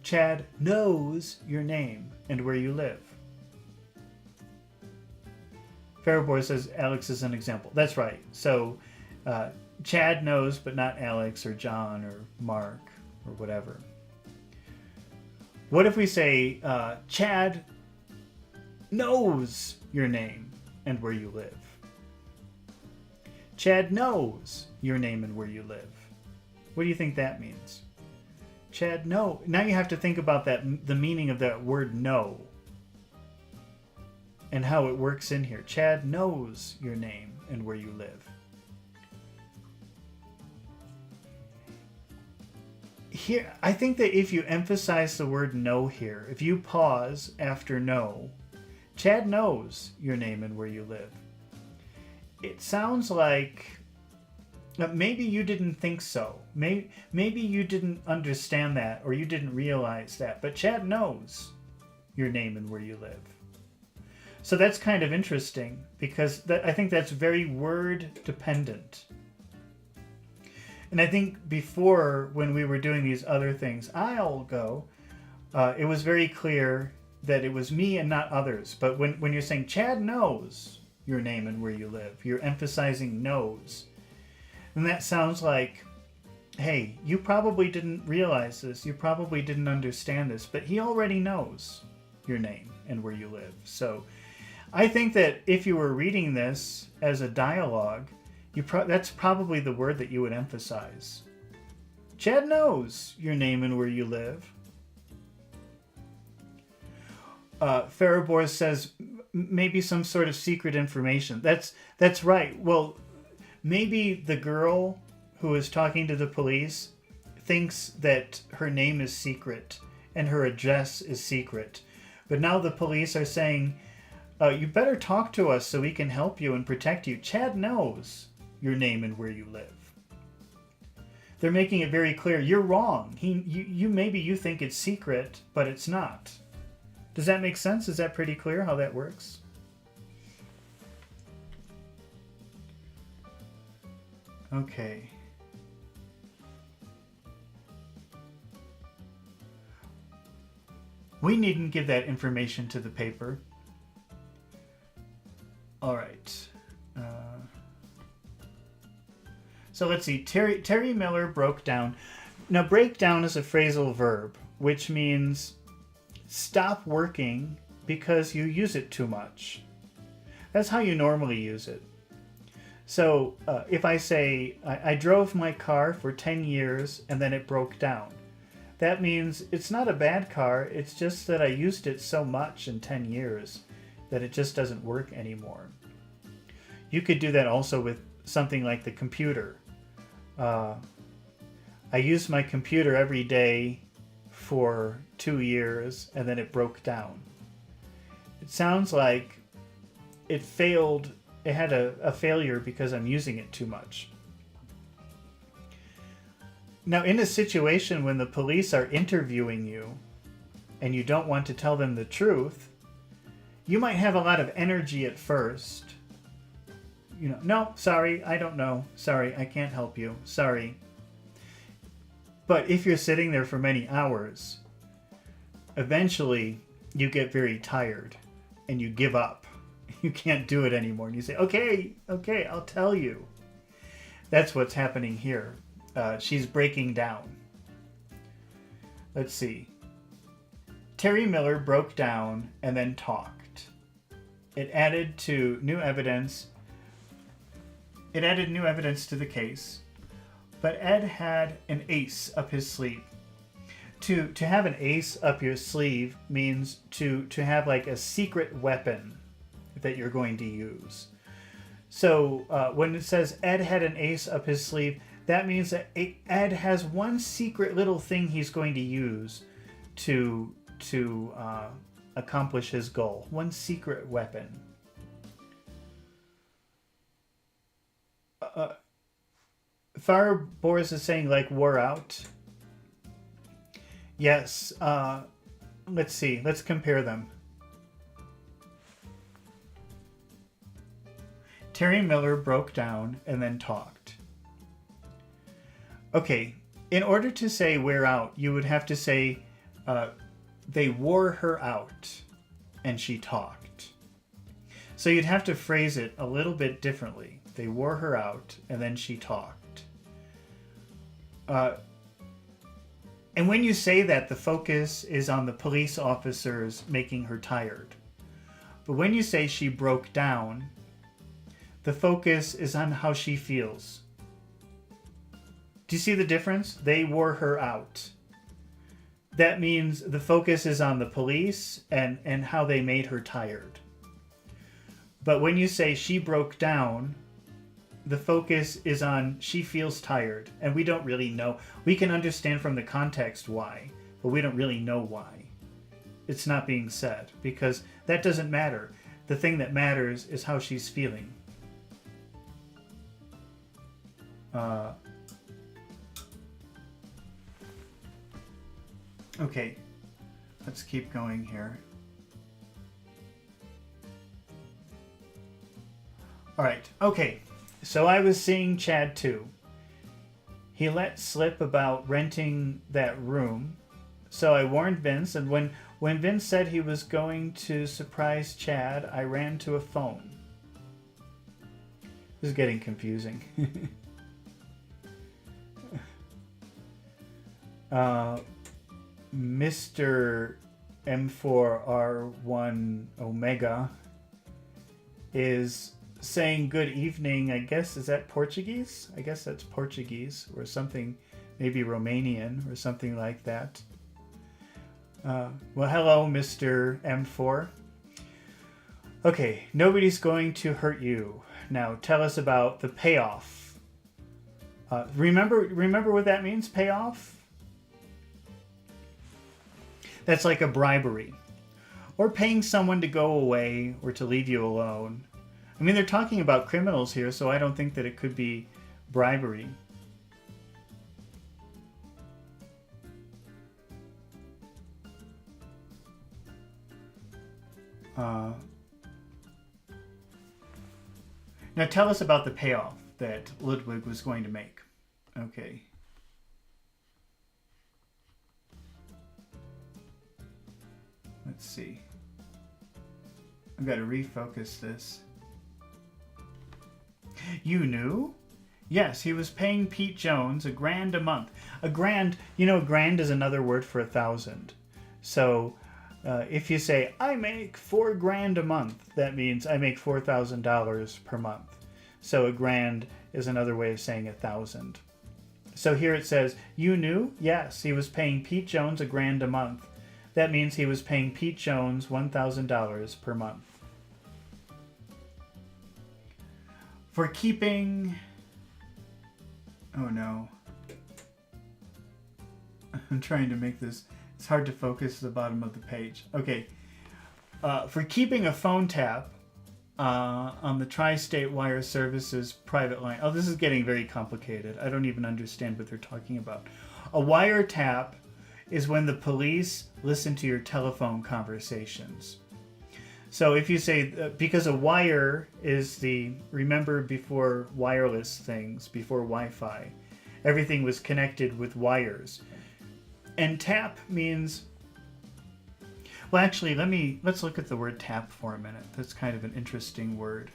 Chad knows your name and where you live. Farabor says Alex is an example. That's right. So Chad knows, but not Alex or John or Mark or whatever. What if we say Chad knows your name and where you live? Chad knows your name and where you live. What do you think that means? Chad, know. Now you have to think about that, the meaning of that word know and how it works in here. Chad knows your name and where you live. Here, I think that if you emphasize the word know here, if you pause after know, Chad knows your name and where you live. It sounds like maybe you didn't think so. Maybe you didn't understand that or you didn't realize that. But Chad knows your name and where you live. So that's kind of interesting because I think that's very word dependent. And I think before, when we were doing these other things, I'll go, it was very clear that it was me and not others. But when you're saying Chad knows your name and where you live, you're emphasizing knows. And that sounds like, hey, you probably didn't realize this, you probably didn't understand this, but he already knows your name and where you live. So I think that if you were reading this as a dialogue, that's probably the word that you would emphasize. Chad knows your name and where you live. Farabor says maybe some sort of secret information. That's right. Well, maybe the girl who is talking to the police thinks that her name is secret and her address is secret. But now the police are saying, you better talk to us so we can help you and protect you. Chad knows your name and where you live. They're making it very clear. You're wrong. Maybe you think it's secret, but it's not. Does that make sense? Is that pretty clear how that works? Okay. We needn't give that information to the paper. All right. So let's see. Terry Miller broke down. Now, break down is a phrasal verb, which means stop working because you use it too much. That's how you normally use it. So if I say, I drove my car for 10 years and then it broke down, that means it's not a bad car, it's just that I used it so much in 10 years that it just doesn't work anymore. You could do that also with something like the computer. I used my computer every day for 2 years and then it broke down. It sounds like it failed. It had a failure because I'm using it too much. Now, in a situation when the police are interviewing you and you don't want to tell them the truth, you might have a lot of energy at first. You know, no, sorry, I don't know. Sorry, I can't help you. Sorry. But if you're sitting there for many hours, eventually you get very tired and you give up. You can't do it anymore. And you say, okay, I'll tell you. That's what's happening here. She's breaking down. Let's see. Terry Miller broke down and then talked. It added new evidence to the case. But Ed had an ace up his sleeve. To have an ace up your sleeve means to have like a secret weapon that you're going to use. So when it says Ed had an ace up his sleeve, that means that Ed has one secret little thing he's going to use to accomplish his goal. One secret weapon. Farah Boris is saying like wore out. Yes. Let's see. Let's compare them. Terry Miller broke down and then talked. Okay. In order to say wear out, you would have to say they wore her out and she talked. So you'd have to phrase it a little bit differently. They wore her out and then she talked. And when you say that, the focus is on the police officers making her tired. But when you say she broke down, the focus is on how she feels. Do you see the difference? They wore her out. That means the focus is on the police and how they made her tired. But when you say she broke down, the focus is on she feels tired, and we don't really know. We can understand from the context why, but we don't really know why. It's not being said, because that doesn't matter. The thing that matters is how she's feeling. Okay, let's keep going here. All right, okay. So I was seeing Chad too. He let slip about renting that room. So I warned Vince, and when Vince said he was going to surprise Chad, I ran to a phone. This is getting confusing. Mr. M4R1 Omega is saying good evening. I guess, is that Portuguese? I guess that's Portuguese or something, maybe Romanian or something like that. Well, hello, Mr. M4. Okay, nobody's going to hurt you. Now, tell us about the payoff. Remember what that means, payoff? That's like a bribery. Or paying someone to go away or to leave you alone. I mean, they're talking about criminals here, so I don't think that it could be bribery. Now tell us about the payoff that Ludwig was going to make. Okay. Let's see. I've got to refocus this. You knew? Yes, he was paying Pete Jones $1,000 a month. A grand is another word for 1,000. So if you say, I make $4,000 a month, that means I make $4,000 per month. So a grand is another way of saying 1,000. So here it says, you knew? Yes, he was paying Pete Jones $1,000 a month. That means he was paying Pete Jones $1,000 per month. For keeping... Oh no. I'm trying to make this... It's hard to focus the bottom of the page. Okay. For keeping a phone tap on the Tri-State Wire Services private line. Oh, this is getting very complicated. I don't even understand what they're talking about. A wiretap is when the police listen to your telephone conversations. So if you say, because a wire is remember before wireless things, before Wi-Fi, everything was connected with wires. And tap means, Well, actually, let's look at the word tap for a minute. That's kind of an interesting word.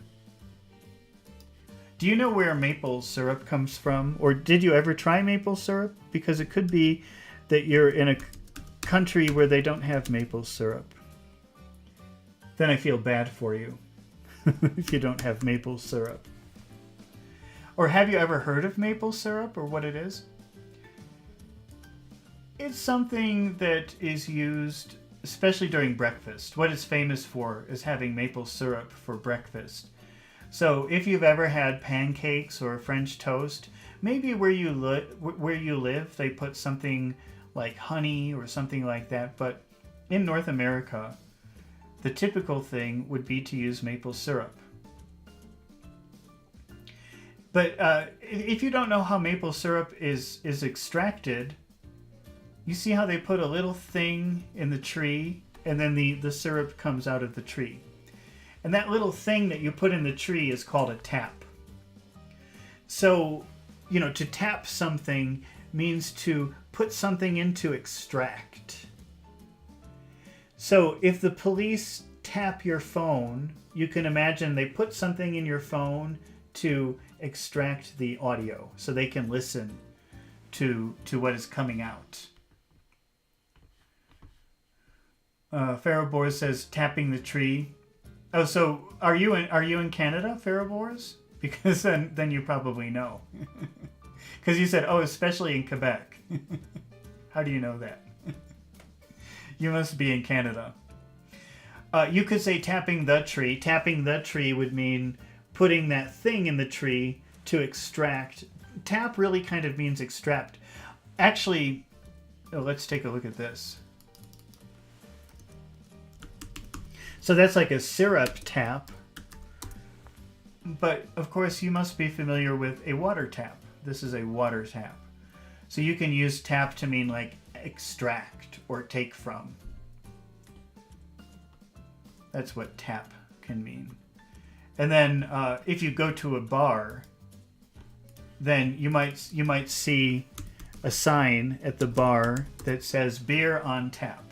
Do you know where maple syrup comes from? Or did you ever try maple syrup? Because it could be that you're in a country where they don't have maple syrup. Then I feel bad for you if you don't have maple syrup. Or have you ever heard of maple syrup or what it is? It's something that is used especially during breakfast. What it's famous for is having maple syrup for breakfast. So if you've ever had pancakes or French toast, maybe where you live they put something like honey or something like that, but in North America the typical thing would be to use maple syrup. But if you don't know how maple syrup is extracted, you see how they put a little thing in the tree and then the syrup comes out of the tree. And that little thing that you put in the tree is called a tap. So, to tap something means to put something in to extract. So if the police tap your phone, you can imagine they put something in your phone to extract the audio so they can listen to what is coming out. Farabor says tapping the tree. Oh, so are you in Canada, Farabors? Because then you probably know. Because you said, oh, especially in Quebec. How do you know that? You must be in Canada. You could say tapping the tree. Tapping the tree would mean putting that thing in the tree to extract. Tap really kind of means extract. Actually, let's take a look at this. So that's like a syrup tap. But of course you must be familiar with a water tap. This is a water tap. So you can use tap to mean like extract or take from. That's what tap can mean. And then if you go to a bar, then you might see a sign at the bar that says beer on tap.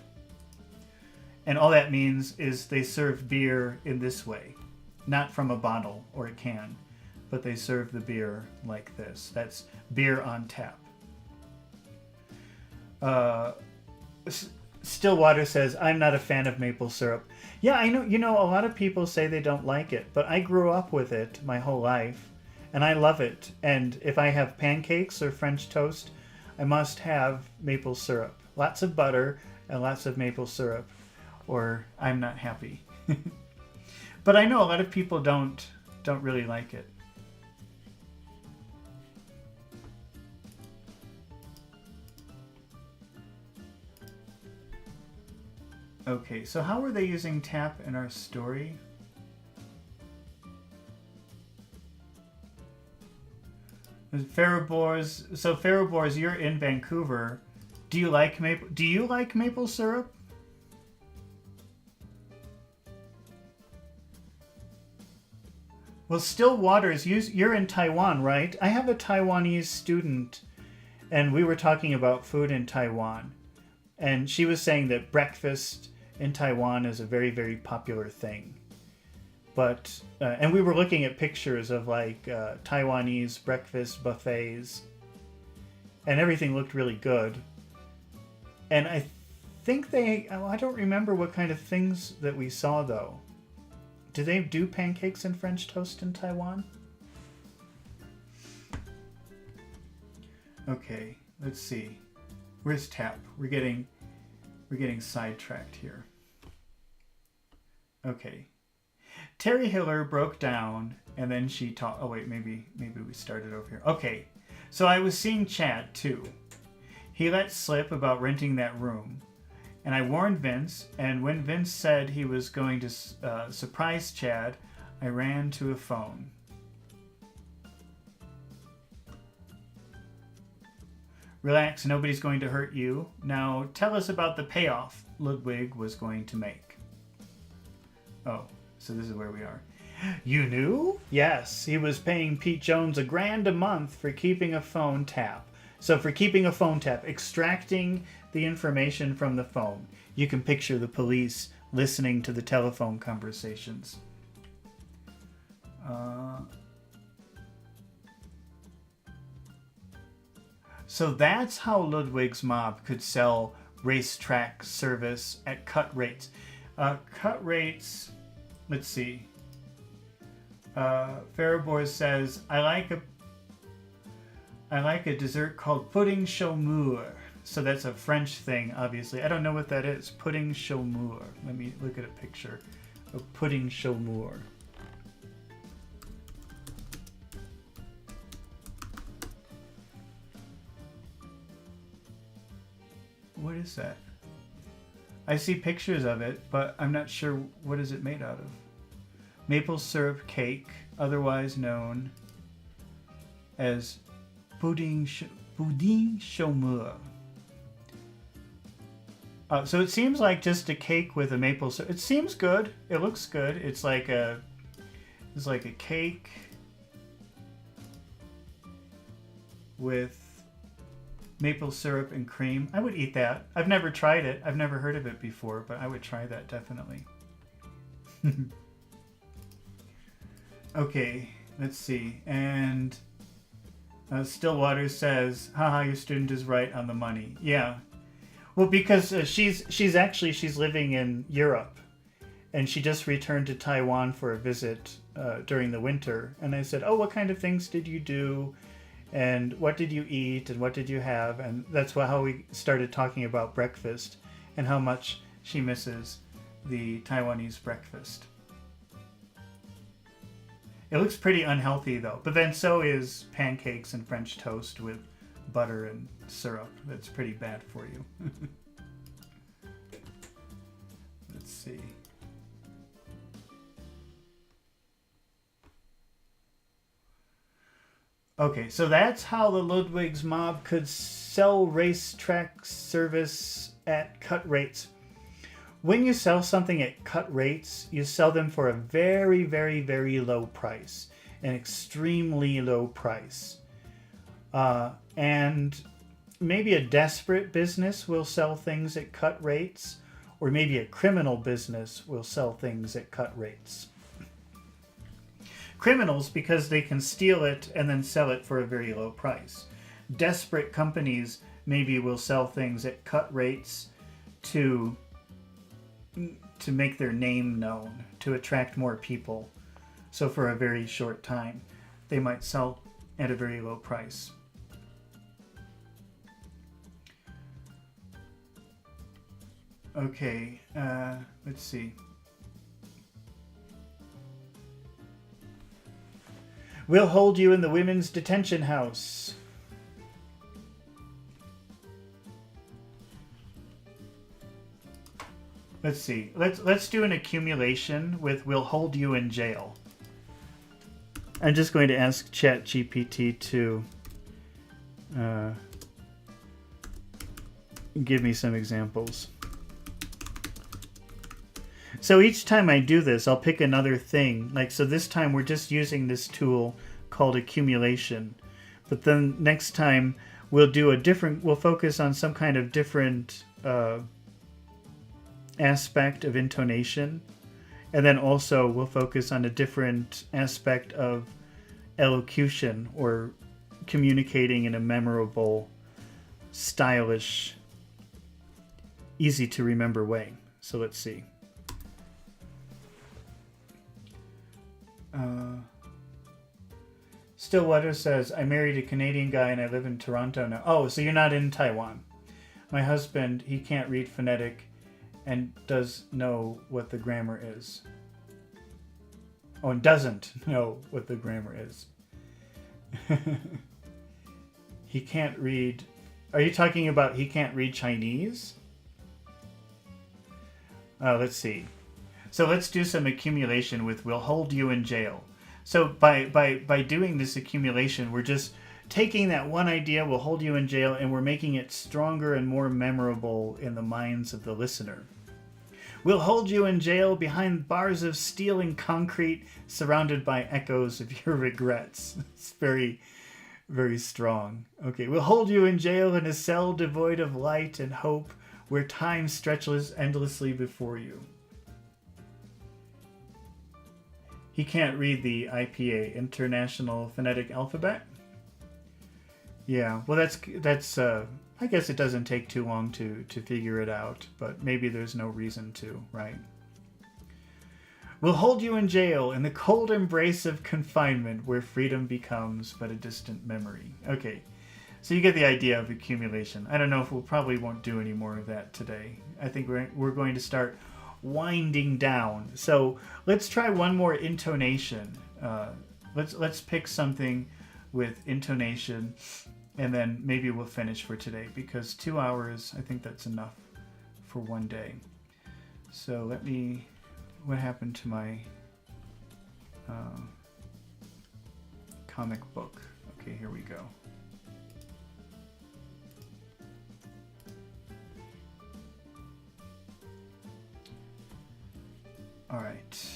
And all that means is they serve beer in this way, not from a bottle or a can, but they serve the beer like this. That's beer on tap. Stillwater says, I'm not a fan of maple syrup. Yeah, I know, a lot of people say they don't like it, but I grew up with it my whole life, and I love it. And if I have pancakes or French toast, I must have maple syrup. Lots of butter and lots of maple syrup, or I'm not happy. But I know a lot of people don't really like it. Okay, so how were they using tap in our story? Farabors, so Farabors, you're in Vancouver. Do you like maple syrup? Well, Stillwater's, you're in Taiwan, right? I have a Taiwanese student, and we were talking about food in Taiwan. And she was saying that breakfast in Taiwan is a very, very popular thing. But, and we were looking at pictures of like Taiwanese breakfast buffets, and everything looked really good. And I think I don't remember what kind of things that we saw though. Do they do pancakes and French toast in Taiwan? Okay, let's see. Where's tap? We're getting sidetracked here. Okay. Terry Hiller broke down and then she taught. Oh wait, maybe we started over here. Okay. So I was seeing Chad too. He let slip about renting that room. And I warned Vince, and when Vince said he was going to surprise Chad, I ran to a phone. Relax, nobody's going to hurt you. Now tell us about the payoff Ludwig was going to make. Oh, so this is where we are. You knew? Yes, he was paying Pete Jones $1,000 a month for keeping a phone tap. So for keeping a phone tap, extracting the information from the phone. You can picture the police listening to the telephone conversations. So that's how Ludwig's mob could sell racetrack service at cut rates. Cut rates, let's see. Farabor says, I like a dessert called pudding chaumeur. So that's a French thing, obviously. I don't know what that is. Pudding chaumeur. Let me look at a picture of pudding chaumeur. What is that? I see pictures of it, but I'm not sure what is it made out of. Maple syrup cake, otherwise known as pudding chaumeur. So it seems like just a cake with a maple syrup. It seems good. It looks good. It's like a cake with maple syrup and cream. I would eat that. I've never tried it. I've never heard of it before, but I would try that definitely. Okay, let's see. And Stillwater says, haha, your student is right on the money. Yeah. Well, because she's living in Europe, and she just returned to Taiwan for a visit during the winter. And I said, oh, what kind of things did you do? And what did you eat? And what did you have? And that's how we started talking about breakfast and how much she misses the Taiwanese breakfast. It looks pretty unhealthy, though. But then so is pancakes and French toast with butter and syrup. That's pretty bad for you. Let's see. Okay, so that's how the Ludwig's mob could sell racetrack service at cut rates. When you sell something at cut rates, you sell them for a very, very, very low price. An extremely low price. And maybe a desperate business will sell things at cut rates, or maybe a criminal business will sell things at cut rates. Criminals, because they can steal it and then sell it for a very low price. Desperate companies maybe will sell things at cut rates to make their name known, to attract more people. So for a very short time, they might sell at a very low price. Okay, let's see. We'll hold you in the women's detention house. Let's see. Let's do an accumulation with "we'll hold you in jail." I'm just going to ask ChatGPT to give me some examples. So each time I do this, I'll pick another thing. Like, so this time we're just using this tool called accumulation. But then next time we'll focus on some kind of different aspect of intonation. And then also we'll focus on a different aspect of elocution, or communicating in a memorable, stylish, easy to remember way. So let's see. Stillwater says, I married a Canadian guy and I live in Toronto now. Oh, so you're not in Taiwan. My husband, he can't read phonetic and does know what the grammar is. Oh, and doesn't know what the grammar is. He can't read... Are you talking about he can't read Chinese? Let's see. So let's do some accumulation with "we'll hold you in jail." So by doing this accumulation, we're just taking that one idea, "we'll hold you in jail," and we're making it stronger and more memorable in the minds of the listener. We'll hold you in jail behind bars of steel and concrete, surrounded by echoes of your regrets. It's very, Very strong. Okay, we'll hold you in jail in a cell devoid of light and hope, where time stretches endlessly before you. He can't read the IPA, International Phonetic Alphabet. Yeah, well that's I guess it doesn't take too long to figure it out, but maybe there's no reason to, right? We'll hold you in jail in the cold embrace of confinement, where freedom becomes but a distant memory. Okay, so you get the idea of accumulation. I don't know if we probably won't do any more of that today. I think we're going to start winding down. So let's try one more intonation. Let's pick something with intonation, and then maybe we'll finish for today, because 2 hours, I think that's enough for one day. So let me... What happened to my comic book? Okay, here we go. All right.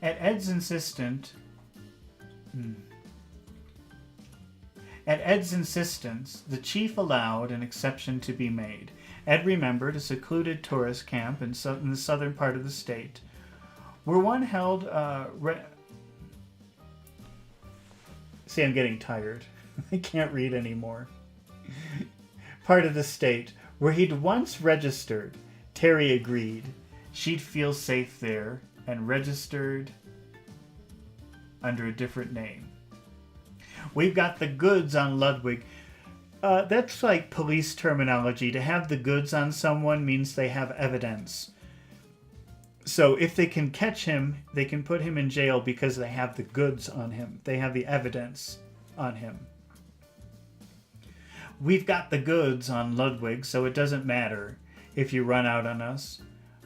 At Ed's insistence, the chief allowed an exception to be made. Ed remembered a secluded tourist camp in the southern part of the state, where one held... See, I'm getting tired. I can't read anymore. Part of the state, where he'd once registered. Terry agreed. She'd feel safe there, and registered under a different name. We've got the goods on Ludwig. That's like police terminology. To have the goods on someone means they have evidence. So if they can catch him, they can put him in jail because they have the goods on him. They have the evidence on him. We've got the goods on Ludwig, so it doesn't matter if you run out on us.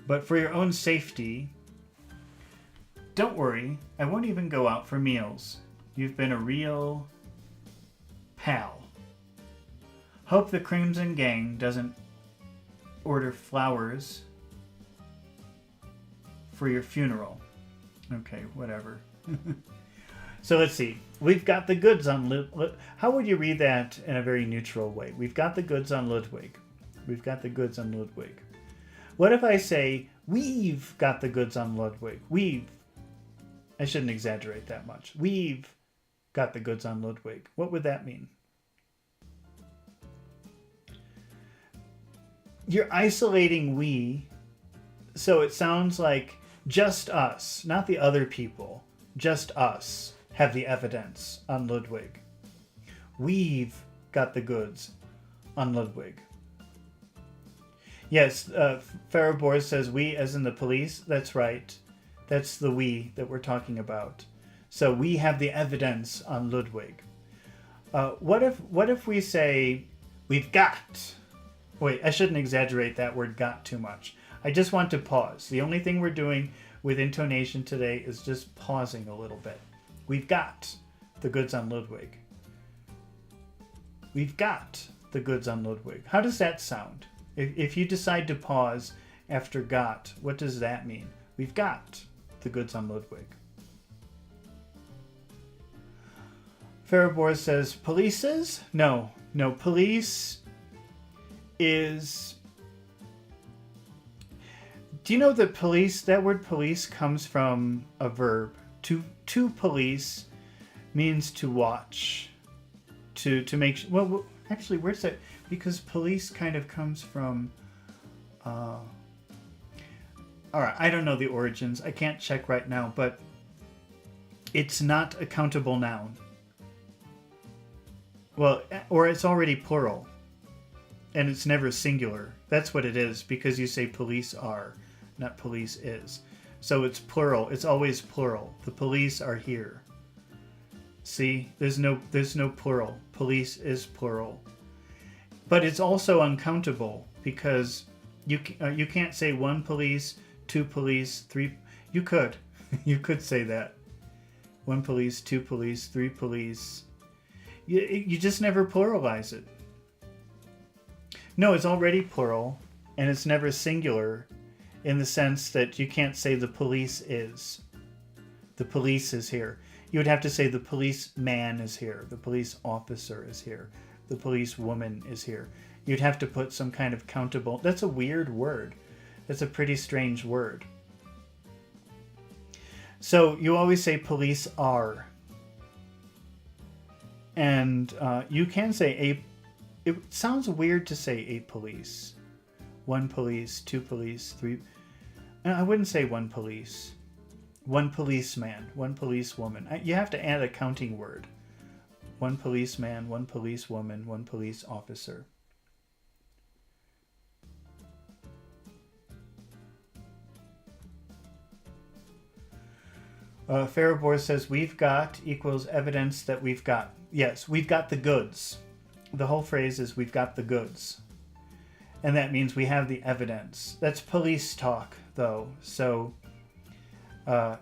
But for your own safety, don't worry, I won't even go out for meals. You've been a real pal. Hope the Crimson Gang doesn't order flowers for your funeral. Okay, whatever. So let's see. We've got the goods on How would you read that in a very neutral way? We've got the goods on Ludwig. We've got the goods on Ludwig. What if I say, we've got the goods on Ludwig? I shouldn't exaggerate that much. We've got the goods on Ludwig. What would that mean? You're isolating we, so it sounds like just us, not the other people. Just us have the evidence on Ludwig. We've got the goods on Ludwig. Yes, Farabor says we as in the police. That's right. That's the we that we're talking about. So we have the evidence on Ludwig. What if we say we've got... Wait, I shouldn't exaggerate that word got too much. I just want to pause. The only thing we're doing with intonation today is just pausing a little bit. We've got the goods on Ludwig. We've got the goods on Ludwig. How does that sound? If you decide to pause after got, what does that mean? We've got the goods on Ludwig. Farabor says, polices? No, police is... Do you know that police, that word police comes from a verb. To police means to watch. To make... Well, actually, where's that? Because police kind of comes from... All right, I don't know the origins. I can't check right now, but it's not a countable noun. Well, or it's already plural, and it's never singular. That's what it is, because you say police are, not police is. So it's plural. It's always plural. The police are here. See, there's no plural. Police is plural. But it's also uncountable, because you can't say one police, two police, three. You could. You could say that. One police, two police, three police. You just never pluralize it. No, it's already plural, and it's never singular in the sense that you can't say the police is. The police is here. You would have to say the policeman is here. The police officer is here. The police woman is here. You'd have to put some kind of countable. That's a weird word. That's a pretty strange word. So you always say police are. And you can say a. It sounds weird to say a police. One police, two police, three. I wouldn't say one police. One policeman, one policewoman. You have to add a counting word. One policeman, one policewoman, one police officer. Farabor says, we've got equals evidence that we've got. Yes, we've got the goods. The whole phrase is we've got the goods. And that means we have the evidence. That's police talk, though. So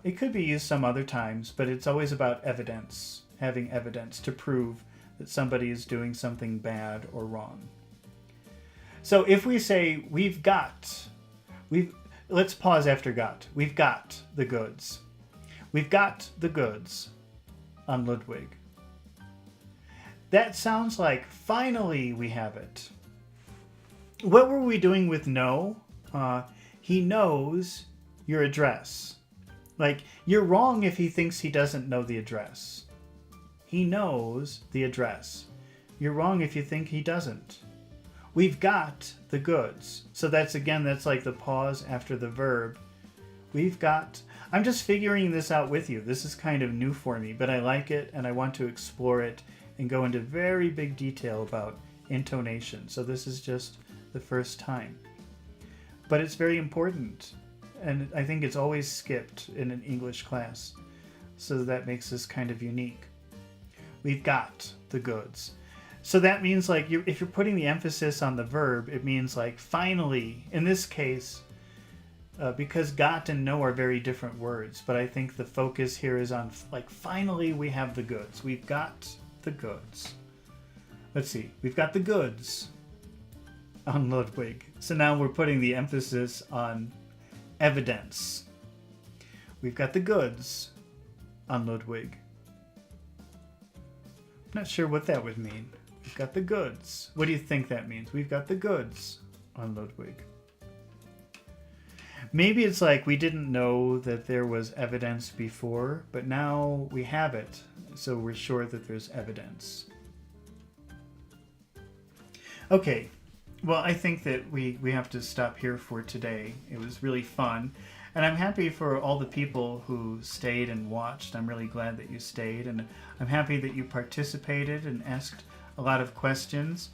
it could be used some other times, but it's always about evidence, having evidence to prove that somebody is doing something bad or wrong. So if we say let's pause after got. We've got the goods. We've got the goods on Ludwig. That sounds like finally we have it. What were we doing with know? He knows your address. Like, you're wrong if he thinks he doesn't know the address. He knows the address. You're wrong if you think he doesn't. We've got the goods. So that's like the pause after the verb. We've got... I'm just figuring this out with you. This is kind of new for me, but I like it and I want to explore it and go into very big detail about intonation. So this is just the first time. But it's very important. And I think it's always skipped in an English class. So that makes this kind of unique. We've got the goods. So that means like if you're putting the emphasis on the verb, it means like finally, in this case, because got and know are very different words, but I think the focus here is on like finally we have the goods. We've got the goods. Let's see. We've got the goods on Ludwig. So now we're putting the emphasis on evidence. We've got the goods on Ludwig. I'm not sure what that would mean. We've got the goods. What do you think that means? We've got the goods on Ludwig. Maybe it's like we didn't know that there was evidence before, but now we have it, so we're sure that there's evidence. Okay, well, I think that we have to stop here for today. It was really fun, and I'm happy for all the people who stayed and watched. I'm really glad that you stayed, and I'm happy that you participated and asked a lot of questions.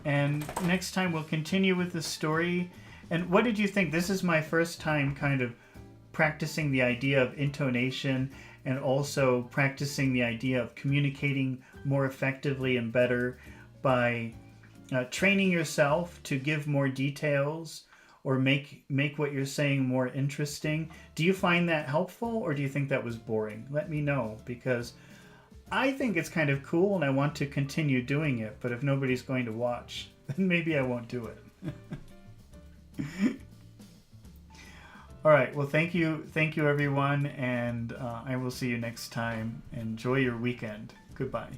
And next time we'll continue with the story. And what did you think? This is my first time kind of practicing the idea of intonation and also practicing the idea of communicating more effectively and better by training yourself to give more details or make what you're saying more interesting. Do you find that helpful or do you think that was boring? Let me know, because I think it's kind of cool and I want to continue doing it, but if nobody's going to watch, then maybe I won't do it. All right, well, thank you everyone, and I will see you next time. Enjoy your weekend. Goodbye.